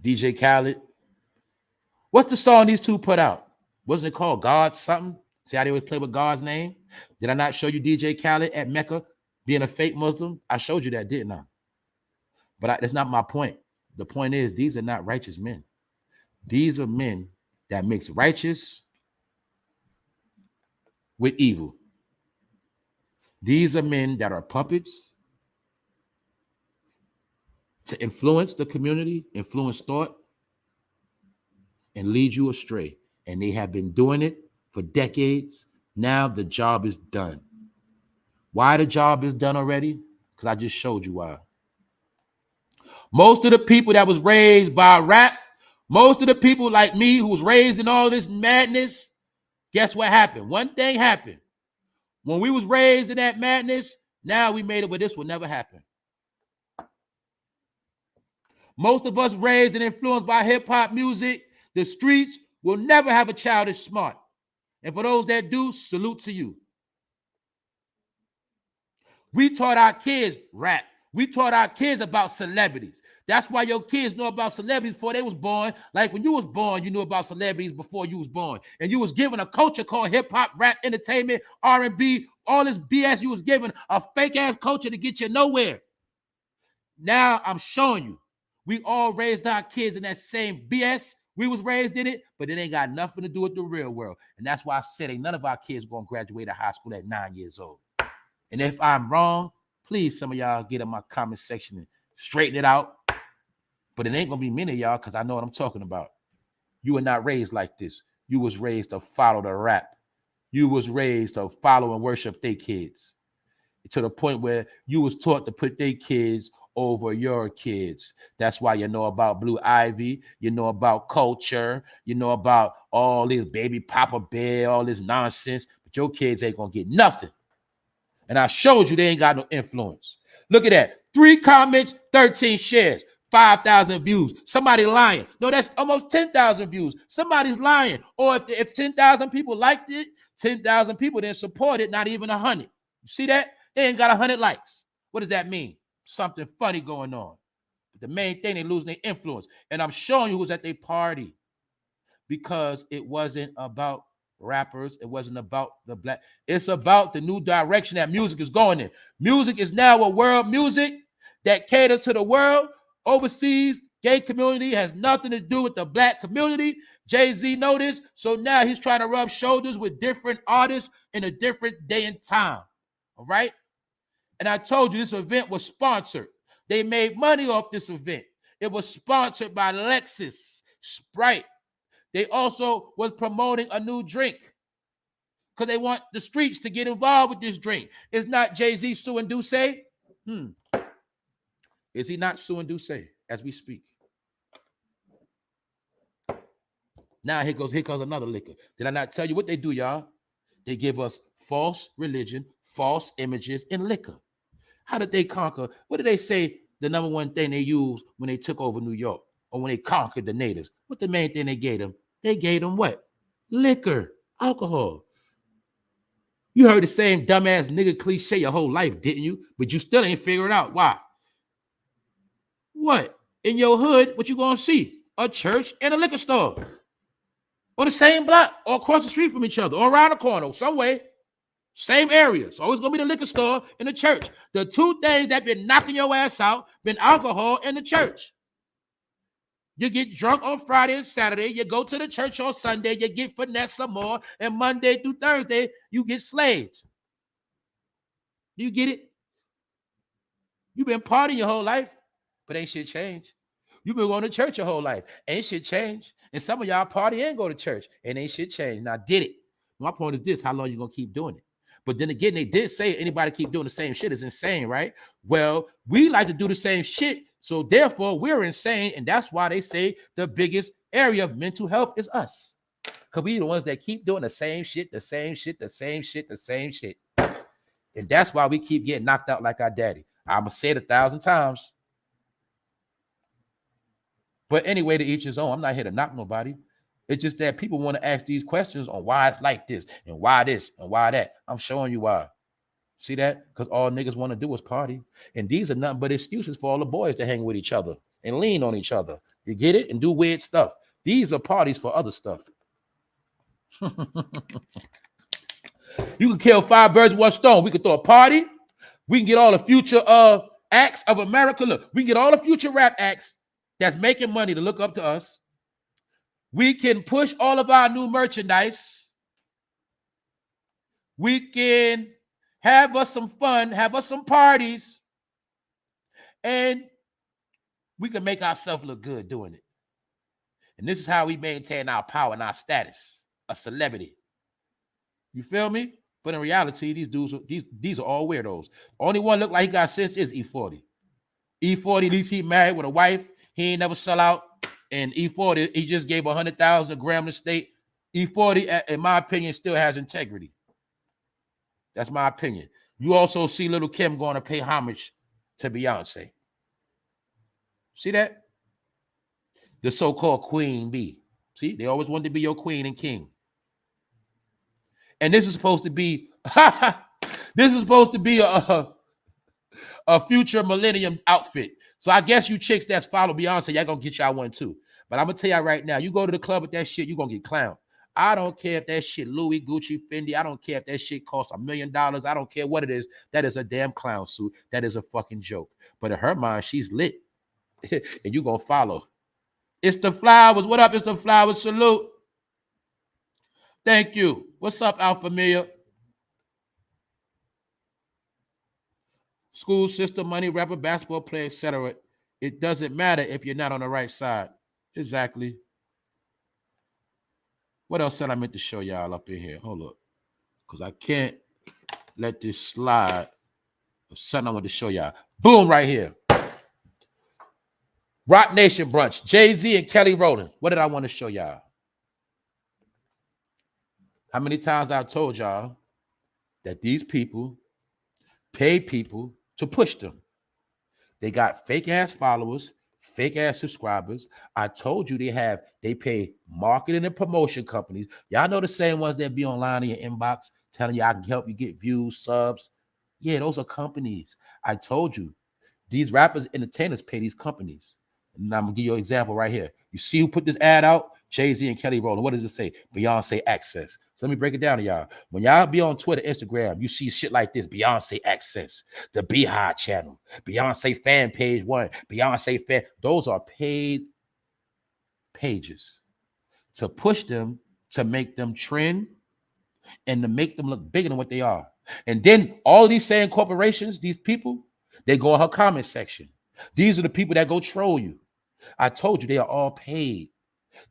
DJ Khaled. What's the song these two put out? Wasn't it called God something? See how they always play with God's name? Did I not show you DJ Khaled at Mecca being a fake Muslim? I showed you that, didn't I? But that's not my point. The point is, these are not righteous men. These are men that mix righteous with evil. These are men that are puppets to influence the community, influence thought, and lead you astray. And they have been doing it for decades. Now the job is done. Why the job is done already? Because I just showed you why. Most of the people that was raised by rap, most of the people like me who was raised in all this madness, guess what happened? One thing happened. When we was raised in that madness, now we made it where this will never happen. Most of us raised and influenced by hip-hop music, the streets will never have a childish smart. And for those that do, salute to you. We taught our kids rap. We taught our kids about celebrities. That's why your kids know about celebrities before they was born. Like when you was born, you knew about celebrities before you was born. And you was given a culture called hip-hop, rap, entertainment, R&B, all this BS. You was given a fake-ass culture to get you nowhere. Now I'm showing you. We all raised our kids in that same BS. We was raised in it, but it ain't got nothing to do with the real world. And that's why I said ain't none of our kids going to graduate high school at 9 years old. And if I'm wrong, please, some of y'all get in my comment section and straighten it out. But it ain't going to be many of y'all because I know what I'm talking about. You were not raised like this. You was raised to follow the rap. You was raised to follow and worship their kids to the point where you was taught to put their kids over your kids. That's why you know about Blue Ivy, you know about culture, you know about all this baby Papa Bear, all this nonsense, but your kids ain't gonna get nothing. And I showed you they ain't got no influence. Look at that. 3 comments, 13 shares, 5,000 views. Somebody lying. No, that's almost 10,000 views. Somebody's lying. Or if 10,000 people liked it, 10,000 people didn't support it, not even 100. You see that? They ain't got 100 likes. What does that mean? Something funny going on. But the main thing, they losing their influence. And I'm showing you who was at their party because it wasn't about rappers. It wasn't about the black. It's about the new direction that music is going in. Music is now a world music that caters to the world. Overseas, gay community has nothing to do with the black community. Jay-Z noticed. So now he's trying to rub shoulders with different artists in a different day and time. All right? And I told you this event was sponsored. They made money off this event. It was sponsored by Lexus, Sprite. They also was promoting a new drink because they want the streets to get involved with this drink. It's not Jay-Z suing Duce. Is he not suing Duce as we speak? Now here goes another liquor. Did I not tell you what they do, y'all? They give us false religion, false images, and liquor. How did they conquer? What did they say the number one thing they used when they took over New York or when they conquered the natives? What the main thing they gave them? They gave them what? Liquor, alcohol. You heard the same dumbass nigga cliche your whole life, didn't you? But you still ain't figured out why. What? In your hood, what you gonna see? A church and a liquor store. On the same block, or across the street from each other, or around the corner, some way. Same area. It's always gonna be the liquor store and the church. The two things that been knocking your ass out been alcohol and the church. You get drunk on Friday and Saturday. You go to the church on Sunday. You get finesse some more. And Monday through Thursday, you get slaved. You get it? You've been partying your whole life, but ain't shit changed. You've been going to church your whole life. Ain't shit changed. And some of y'all party and go to church. And ain't shit changed. Now, did it? My point is this. How long you going to keep doing it? But then again, they did say anybody keep doing the same shit is insane, right? Well, we like to do the same shit. So therefore, we're insane. And that's why they say the biggest area of mental health is us. Because we the ones that keep doing the same shit, the same shit, the same shit, the same shit. And that's why we keep getting knocked out like our daddy. I'm going to say it 1,000 times. But anyway, to each his own. I'm not here to knock nobody. It's just that people want to ask these questions on why it's like this and why this and why that. I'm showing you why. See that? Because all niggas want to do is party. And these are nothing but excuses for all the boys to hang with each other and lean on each other. You get it? And do weird stuff. These are parties for other stuff. You can kill 5 birds with 1 stone. We can throw a party. We can get all the future acts of America. Look, we can get all the future rap acts that's making money to look up to us. We can push all of our new merchandise. We can have us some fun, have us some parties, and we can make ourselves look good doing it. And this is how we maintain our power and our status, a celebrity. You feel me? But in reality, these dudes, these are all weirdos. Only one look like he got sense is E40. E40, at least he married with a wife. He ain't never sell out. And E40, he just gave 100,000 to Grambling State. E40, in my opinion, still has integrity. That's my opinion. You also see Little Kim going to pay homage to Beyonce. See that? The so-called Queen Bee. See, they always wanted to be your queen and king. And this is supposed to be, this is supposed to be a future millennium outfit. So I guess you chicks that's follow Beyonce, y'all gonna get y'all one too. But I'm gonna tell y'all right now, you go to the club with that shit, you gonna get clowned. I don't care if that shit Louis, Gucci, Fendi. I don't care if that shit costs $1 million. I don't care what it is. That is a damn clown suit. That is a fucking joke. But in her mind, she's lit. And you gonna follow. It's the Flowers. What up? It's the Flowers. Salute. Thank you. What's up, Alpha Mia? School system, money, rapper, basketball player, etc. It doesn't matter if you're not on the right side. Exactly. What else did I meant to show y'all up in here? Hold up. Because I can't let this slide. Something I want to show y'all. Boom, right here. Rock Nation Brunch. Jay-Z and Kelly Rowland. What did I want to show y'all? How many times I've told y'all that these people pay people to push them? They got fake-ass followers, fake-ass subscribers. I told you they pay marketing and promotion companies. Y'all know the same ones that be online in your inbox telling you I can help you get views, subs. Yeah, those are companies. I told you. These rappers, entertainers pay these companies. And I'm going to give you an example right here. You see who put this ad out? Jay-Z and Kelly Rowland. What does it say? Beyonce Access. So let me break it down to y'all. When y'all be on Twitter, Instagram, you see shit like this. Beyonce Access, the Beehive channel, Beyonce fan page 1, Beyonce fan. Those are paid pages to push them, to make them trend, and to make them look bigger than what they are. And then all these same corporations, these people, they go in her comment section. These are the people that go troll you. I told you they are all paid.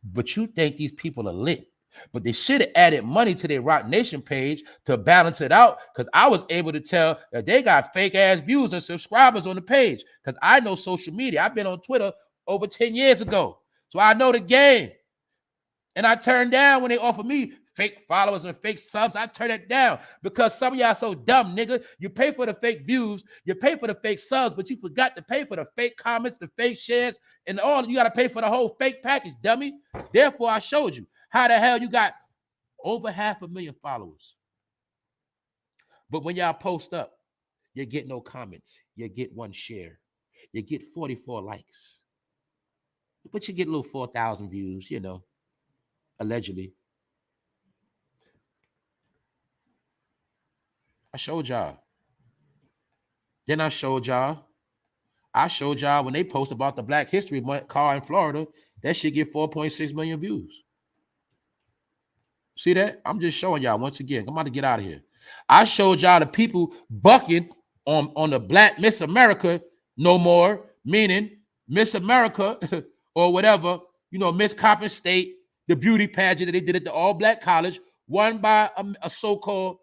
But you think these people are lit. But they should have added money to their Rock Nation page to balance it out, because I was able to tell that they got fake-ass views and subscribers on the page, because I know social media. I've been on Twitter over 10 years ago. So I know the game. And I turned down when they offer me fake followers and fake subs. I turn it down because some of y'all so dumb, nigga. You pay for the fake views, you pay for the fake subs, but you forgot to pay for the fake comments, the fake shares, and all. You got to pay for the whole fake package, dummy. Therefore, I showed you how the hell you got over 500,000 followers. But when y'all post up, you get no comments. You get 1 share. You get 44 likes. But you get a little 4,000 views, you know, allegedly. I showed y'all. Then I showed y'all when they post about the Black History Month car in Florida, that shit get 4.6 million views. See that? I'm just showing y'all once again. I'm about to get out of here. I showed y'all the people bucking on the Black Miss America no more, meaning Miss America or whatever, you know, Miss Coppin State, the beauty pageant that they did at the all-black college, won by a so-called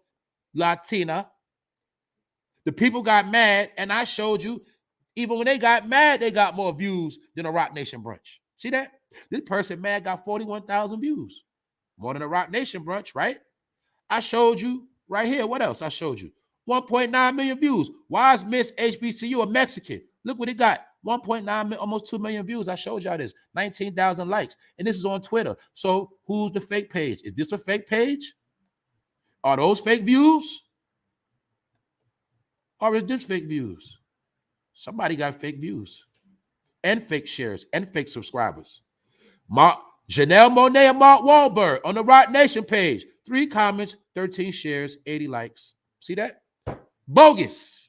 Latina. The people got mad, and I showed you, even when they got mad, they got more views than a Rock Nation Brunch. See that? This person mad got 41,000 views. More than a Rock Nation Brunch, right? I showed you right here. What else I showed you? 1.9 million views. Why is Miss HBCU a Mexican? Look what it got. 1.9 million, almost 2 million views. I showed y'all this. 19,000 likes. And this is on Twitter. So who's the fake page? Is this a fake page? Are those fake views? Or is this fake views? Somebody got fake views and fake shares and fake subscribers. Janelle Monáe and Mark Wahlberg on the Rock Nation page. 3 comments, 13 shares, 80 likes. See that? Bogus.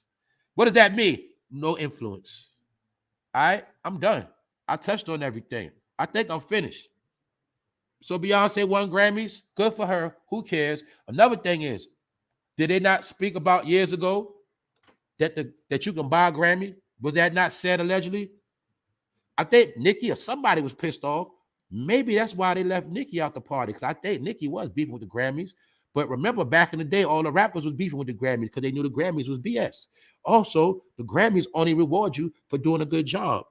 What does that mean? No influence. All right, I'm done. I touched on everything. I think I'm finished. So Beyonce won Grammys. Good for her. Who cares? Another thing is, did they not speak about years ago that you can buy a Grammy? Was that not said allegedly? I think Nicki or somebody was pissed off. Maybe that's why they left Nicki out the party, because I think Nicki was beefing with the Grammys. But remember, back in the day, all the rappers was beefing with the Grammys because they knew the Grammys was BS. Also, the Grammys only reward you for doing a good job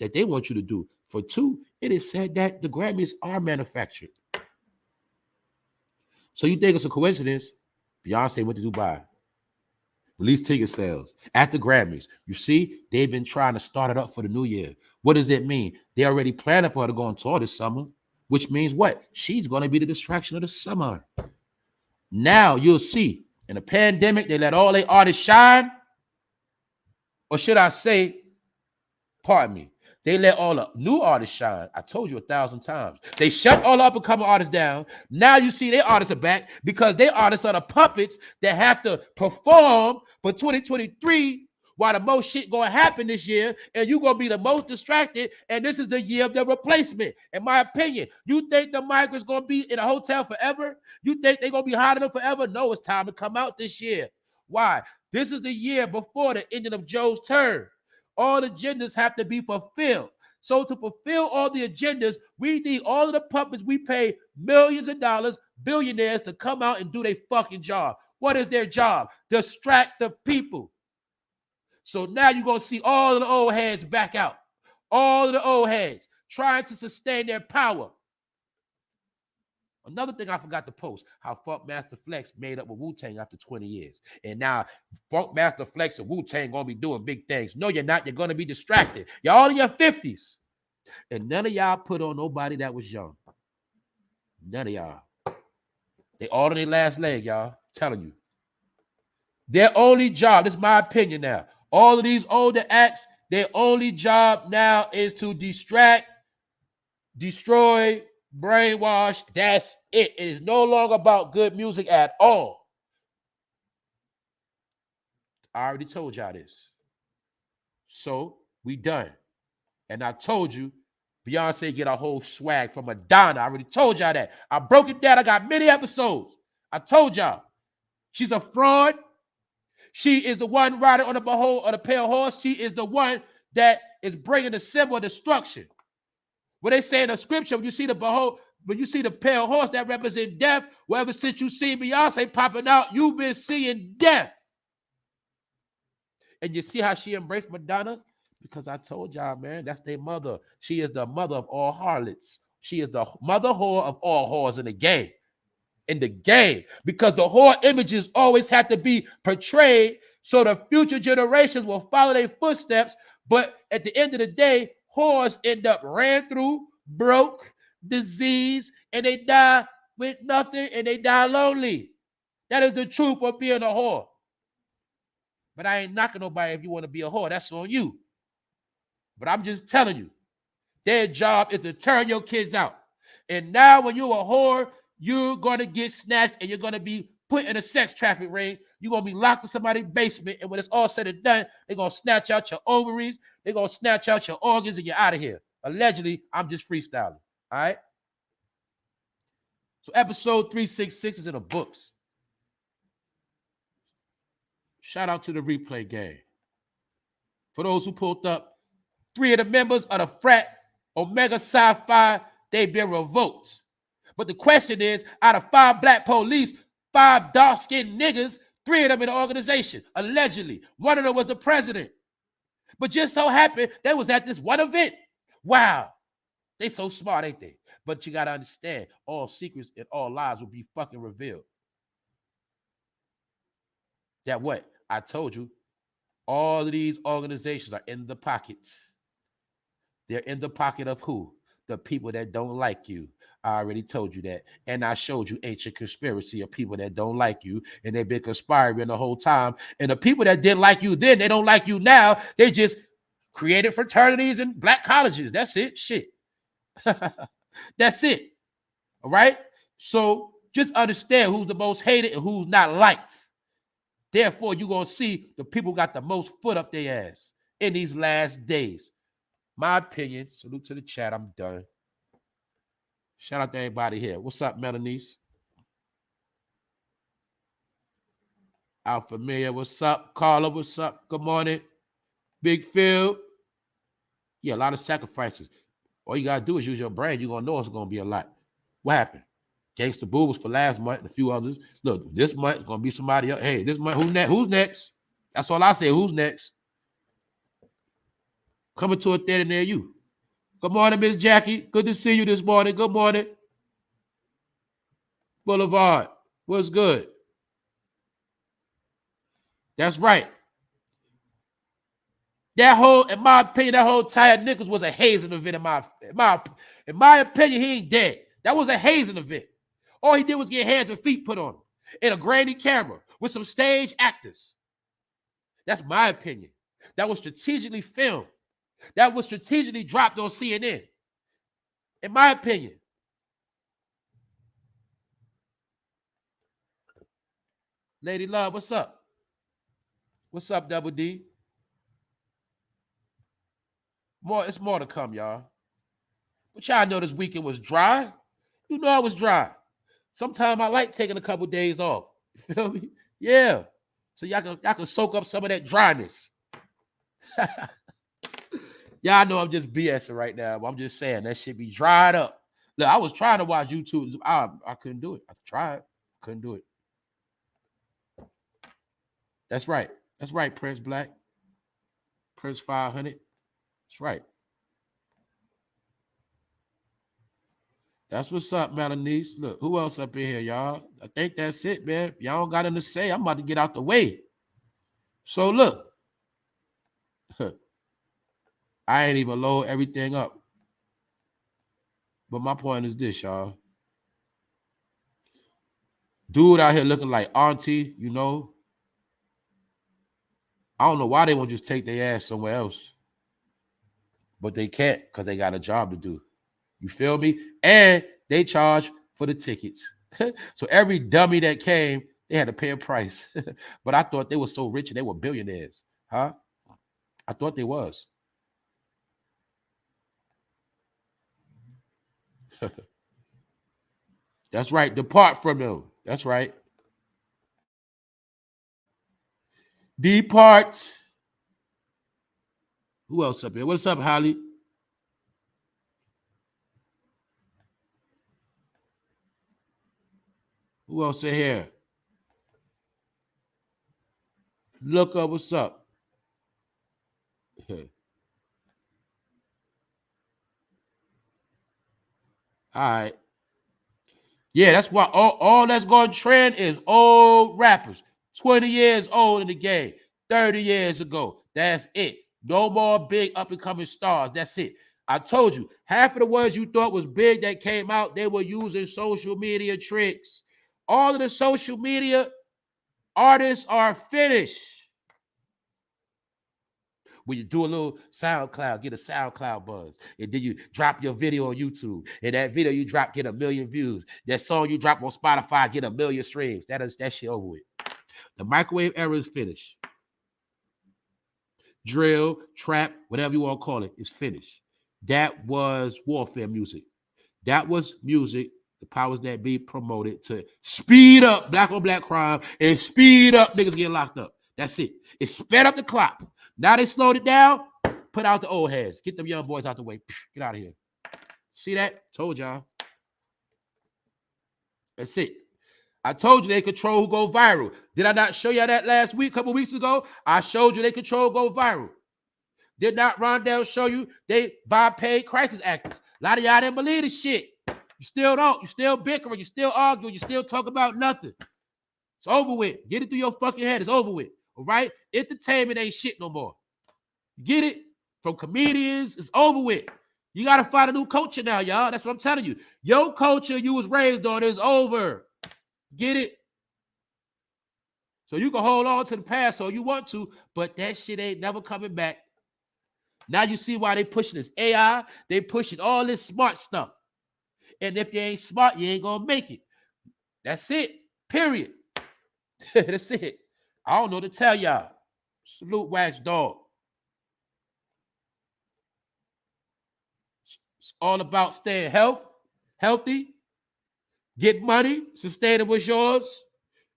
that they want you to do. For 2, it is said that the Grammys are manufactured. So you think it's a coincidence? Beyonce went to Dubai. Release ticket sales at the Grammys. You see, they've been trying to start it up for the new year. What does it mean? They're already planning for her to go on tour this summer, which means what? She's going to be the distraction of the summer. Now you'll see, in the pandemic, they let all their artists shine. Or should I say, pardon me, they let all the new artists shine. I told you 1,000 times. They shut all up and coming artists down. Now you see their artists are back because their artists are the puppets that have to perform for 2023 Why the most shit gonna happen this year, and you gonna be the most distracted, and this is the year of the replacement. In my opinion, you think the migrants gonna be in a hotel forever? You think they're gonna be hiding them forever? No, it's time to come out this year. Why? This is the year before the ending of Joe's term. All agendas have to be fulfilled. So to fulfill all the agendas, we need all of the puppets we pay millions of dollars, billionaires, to come out and do their fucking job. What is their job? Distract the people. So now you're going to see all of the old heads back out. All of the old heads trying to sustain their power. Another thing I forgot to post, how Funk Master Flex made up with Wu-Tang after 20 years. And now Funk Master Flex and Wu-Tang going to be doing big things. No, you're not. You're going to be distracted. You're all in your 50s. And none of y'all put on nobody that was young. None of y'all. They all on their last leg, y'all. I'm telling you. Their only job, this is my opinion now, all of these older acts, their only job now is to distract, destroy, brainwash. That's it. It is no longer about good music at all. I already told y'all this. So we done. And I told you, Beyonce get a whole swag from Madonna. I already told y'all that. I broke it down. I got many episodes. I told y'all. She's a fraud. She is the one riding on the pale horse. She is the one that is bringing the symbol of destruction. What they say in the scripture, when you see the pale horse that represents death, well, ever since you see Beyonce popping out, you've been seeing death. And you see how she embraced Madonna? Because I told y'all, man, that's their mother. She is the mother of all harlots. She is the mother whore of all whores in the game. In the game. Because the whore images always have to be portrayed so the future generations will follow their footsteps. But at the end of the day, whores end up ran through, broke, diseased, and they die with nothing, and they die lonely. That is the truth of being a whore. But I ain't knocking nobody if you want to be a whore. That's on you. But I'm just telling you, their job is to turn your kids out. And now when you're a whore, you're going to get snatched and you're going to be put in a sex traffic ring. You're going to be locked in somebody's basement. And when it's all said and done, they're going to snatch out your ovaries. They're going to snatch out your organs and you're out of here. Allegedly, I'm just freestyling. All right? So episode 366 is in the books. Shout out to the replay gang. For those who pulled up, 3 of the members of the frat, Omega Psi Phi, they've been revoked. But the question is, out of 5 black police, 5 dark-skinned niggas, 3 of them in the organization, allegedly. One of them was the president. But just so happened, they was at this one event. Wow. They so smart, ain't they? But you got to understand, all secrets and all lies will be fucking revealed. That what? I told you, all of these organizations are in the pockets. They're in the pocket of who? The people that don't like you. I already told you that. And I showed you ancient conspiracy of people that don't like you. And they've been conspiring the whole time. And the people that didn't like you then, they don't like you now. They just created fraternities and black colleges. That's it. Shit. That's it. All right? So just understand who's the most hated and who's not liked. Therefore, you're going to see the people who got the most foot up their ass in these last days. My opinion. Salute to the chat. I'm done. Shout out to everybody here. What's up, Melanice? Alpha Familia, what's up? Carla, what's up? Good morning. Big Phil. Yeah, a lot of sacrifices. All you got to do is use your brain. You're going to know it's going to be a lot. What happened? Gangsta Boo was for last month and a few others. Look, this month is going to be somebody else. Hey, this month, who's next? Who's next? That's all I say. Who's next? Coming to a theater near you. Good morning, Miss Jackie. Good to see you this morning. Good morning. Boulevard. What's good? That's right. That whole, in my opinion, that whole Ty Nichols was a hazing event. In my opinion, he ain't dead. That was a hazing event. All he did was get hands and feet put on him in a grainy camera with some stage actors. That's my opinion. That was strategically filmed. That was strategically dropped on CNN. In my opinion. Lady Love, what's up? What's up, Double D? It's more to come, y'all. But y'all know this weekend was dry. You know I was dry. Sometimes I like taking a couple days off. You feel me? Yeah. So y'all can soak up some of that dryness. Y'all know I'm just BSing right now, but I'm just saying that shit be dried up. Look, I was trying to watch YouTube. I couldn't do it. I tried. Couldn't do it. That's right. That's right, Prince Black. Prince 500. That's right. That's what's up, Melanice. Look, who else up in here, y'all? I think that's it, man. If y'all don't got nothing to say, I'm about to get out the way. So look, I ain't even load everything up. But my point is this, y'all. Dude out here looking like auntie, you know. I don't know why they won't just take their ass somewhere else. But they can't because they got a job to do. You feel me? And they charge for the tickets. So every dummy that came, they had to pay a price. But I thought they were so rich and they were billionaires. Huh? I thought they was. That's right. Depart from them. That's right. Depart. Who else up here? What's up, Holly? Who else in here? Look up. What's up? All right. Yeah, that's why all that's going to trend is old rappers. 20 years old in the game, 30 years ago. That's it. No more big up and coming stars. That's it. I told you, half of the ones you thought was big that came out, they were using social media tricks. All of the social media artists are finished. When you do a little SoundCloud, get a SoundCloud buzz, and then you drop your video on YouTube, and that video you drop get 1 million views. That song you drop on Spotify get 1 million streams. That shit over with. The microwave era is finished. Drill, trap, whatever you want to call it, is finished. That was warfare music. That was music the powers that be promoted to speed up black on black crime and speed up niggas getting locked up. That's it. It sped up the clock. Now they slowed it down. Put out the old heads. Get them young boys out the way. Get out of here. See that? Told y'all. That's it. I told you they control who go viral. Did I not show y'all that last week, a couple weeks ago? I showed you they control go viral. Did not Rondell show you they buy paid crisis actors? A lot of y'all didn't believe this shit. You still don't. You still bickering. You still arguing. You still talk about nothing. It's over with. Get it through your fucking head. It's over with. All right? Entertainment ain't shit no more. Get it? From comedians, it's over with. You got to find a new culture now, y'all. That's what I'm telling you. Your culture you was raised on is over. Get it? So you can hold on to the past so you want to, but that shit ain't never coming back. Now you see why they pushing this AI. They pushing all this smart stuff. And if you ain't smart, you ain't going to make it. That's it. Period. That's it. I don't know what to tell y'all. Salute Wax Dog. It's all about staying healthy, get money, sustain what's yours,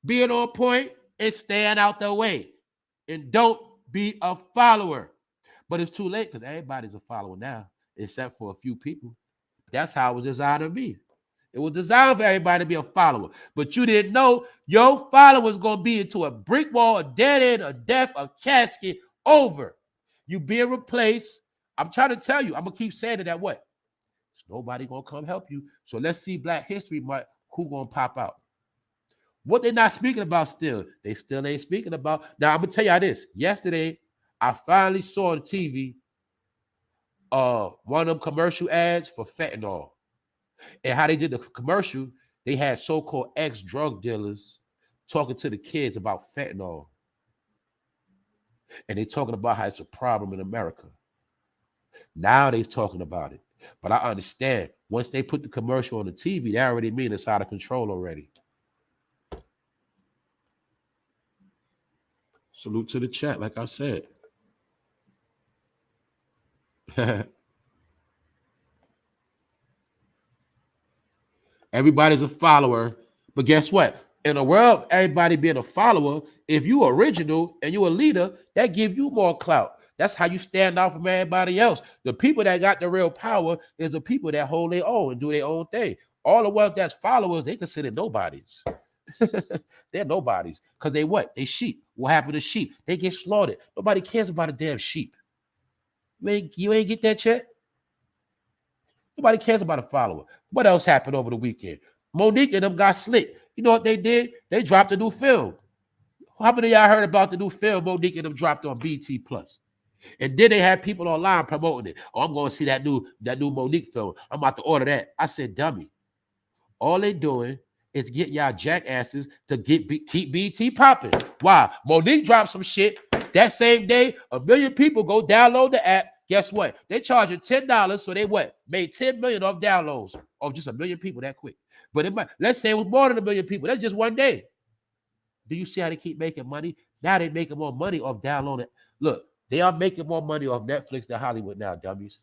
being on point, and staying out the way. And don't be a follower. But it's too late because everybody's a follower now, except for a few people. That's how it was designed to be. It was designed for everybody to be a follower. But you didn't know your follower's going to be into a brick wall, a dead end, a death, a casket, over. You being replaced. I'm trying to tell you, I'm going to keep saying it that way. Nobody going to come help you. So let's see Black History Month, who going to pop out. What they're not speaking about still, they still ain't speaking about. Now, I'm going to tell y'all this. Yesterday, I finally saw on TV one of them commercial ads for fentanyl. And how they did the commercial, they had so-called ex-drug dealers talking to the kids about fentanyl. And they talking about how it's a problem in America. Now they're talking about it. But I understand, once they put the commercial on the TV, that already means it's out of control already. Salute to the chat, like I said. Everybody's a follower. But guess what? In a world, everybody being a follower, if you original and you a leader, that give you more clout. That's how you stand out from everybody else. The people that got the real power is the people that hold their own and do their own thing. All the ones that's followers, they consider nobodies. They're nobodies. Because they what? They sheep. What happened to sheep? They get slaughtered. Nobody cares about a damn sheep. You ain't get that check? Nobody cares about a follower. What else happened over the weekend? Monique and them got slick. You know what they did? They dropped a new film. How many of y'all heard about the new film Monique and them dropped on BT Plus? And then they had people online promoting it. Oh, I'm going to see that new Monique film. I'm about to order that. I said, dummy. All they doing is get y'all jackasses to keep BT popping. Why? Monique dropped some shit. That same day, 1 million people go download the app. Guess what? They charging $10, so they what? Made 10 million off downloads of just 1 million people that quick. But it might, let's say it was more than 1 million people. That's just one day. Do you see how they keep making money? Now they making more money off downloading. Look, they are making more money off Netflix than Hollywood now, dummies.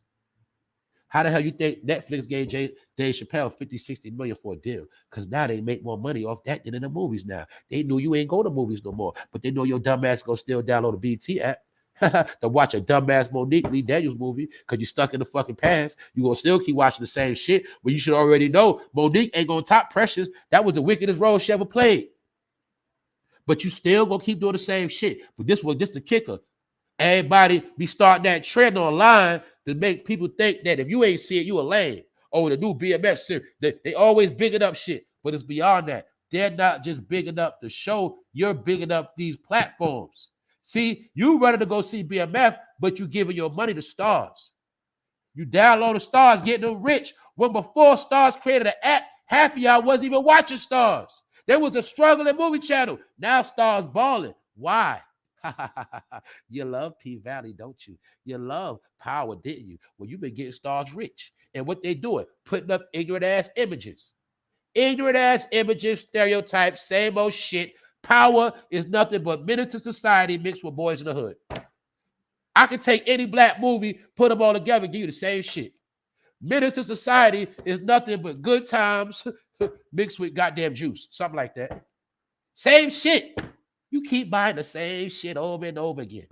How the hell you think Netflix gave Dave Chappelle 50, 60 million for a deal? Because now they make more money off that than in the movies now. They knew you ain't go to movies no more, but they know your dumb ass gonna still download the BT app to watch a dumbass Monique Lee Daniels movie because you're stuck in the fucking past. You gonna still keep watching the same shit, but you should already know Monique ain't gonna top Precious. That was the wickedest role she ever played. But you still gonna keep doing the same shit. But this the kicker. Everybody be starting that trend online to make people think that if you ain't see it, you a lame. Oh, the new BMF series. They always bigging up shit, but it's beyond that. They're not just bigging up the show. You're bigging up these platforms. See, you running to go see BMF, but you giving your money to Stars. You download the Stars, getting them rich. When before Stars created an app, half of y'all wasn't even watching Stars. There was a struggling movie channel. Now Stars balling. Why? You love P-Valley, don't you? You love power, didn't you? Well, you've been getting Stars rich. And what they doing? Putting up ignorant ass images. Ignorant ass images, stereotypes, same old shit. Power is nothing but minister society mixed with boys in the hood. I can take any black movie, put them all together, and give you the same shit. Minister society is nothing but good times mixed with goddamn juice. Something like that. Same shit. You keep buying the same shit over and over again.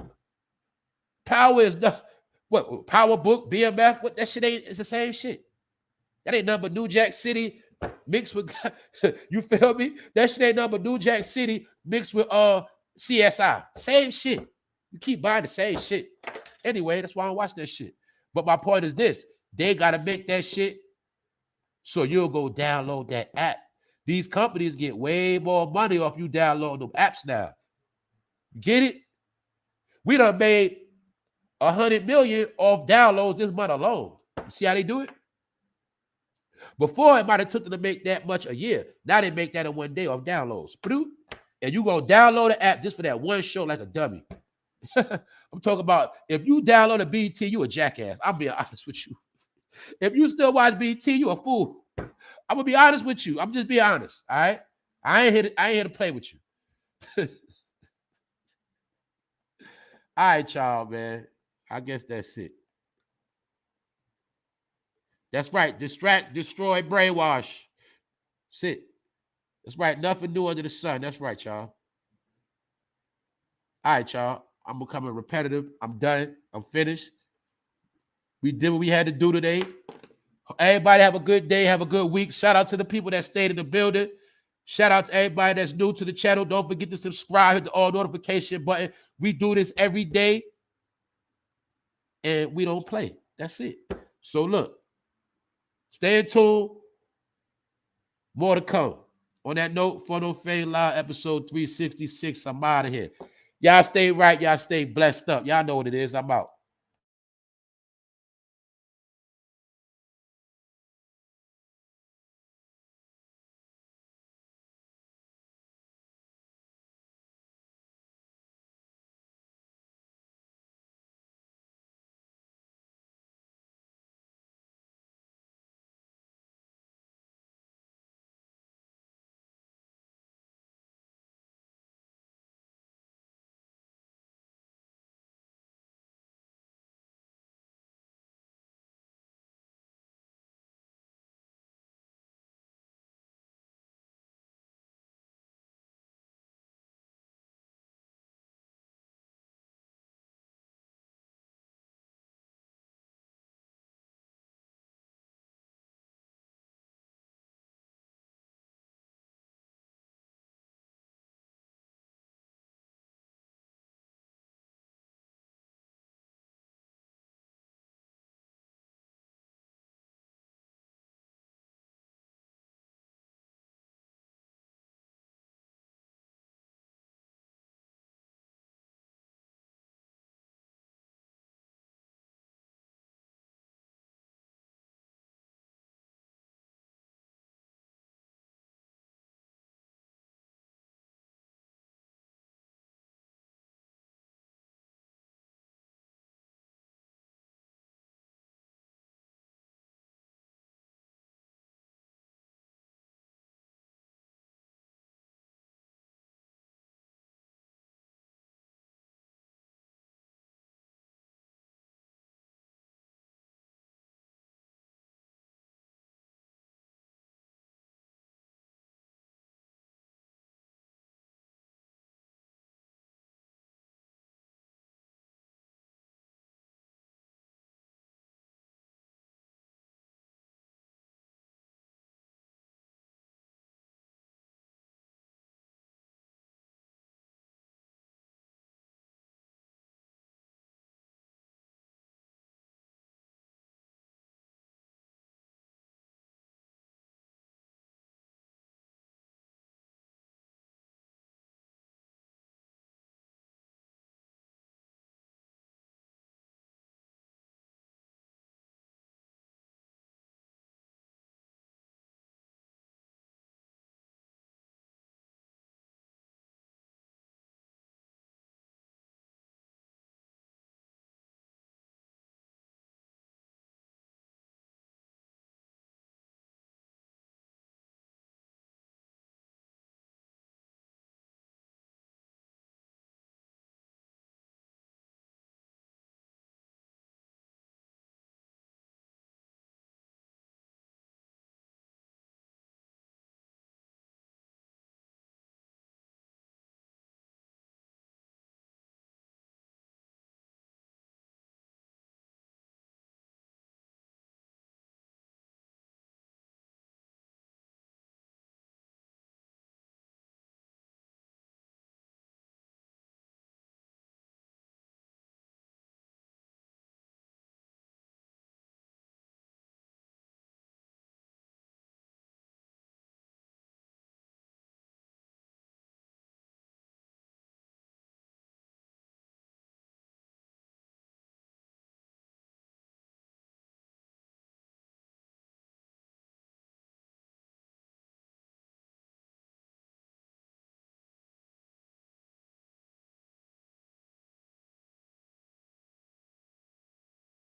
Power is not what Power Book, BMF, what that shit ain't, it's the same shit. That ain't nothing but New Jack City mixed with you feel me? That shit ain't nothing but New Jack City mixed with CSI. Same shit. You keep buying the same shit. Anyway, that's why I don't watch that shit. But my point is this: they gotta make that shit so you'll go download that app. These companies get way more money off you downloading them apps now. Get it? We done made 100 million off downloads this month alone. You see how they do it? Before, it might have took them to make that much a year. Now they make that in one day off downloads. And you go download an app just for that one show like a dummy. I'm talking about if you download a BT, you a jackass. I'm being honest with you. If you still watch BT, you a fool. I'm gonna be honest with you. I'm just being honest. All right. I ain't here to play with you. All right, y'all, man. I guess that's it. That's right. Distract, destroy, brainwash. Sit. That's right. Nothing new under the sun. That's right, y'all. All right, y'all. I'm becoming repetitive. I'm done. I'm finished. We did what we had to do today. Everybody have a good day. Have a good week. Shout out to the people that stayed in the building. Shout out to everybody that's new to the channel. Don't forget to subscribe, hit the all notification button. We do this every day, and we don't play. That's it. So look, stay in tune. More to come. On that note, Fun No Fame Live, episode 366. I'm out of here. Y'all stay right. Y'all stay blessed up. Y'all know what it is. I'm out.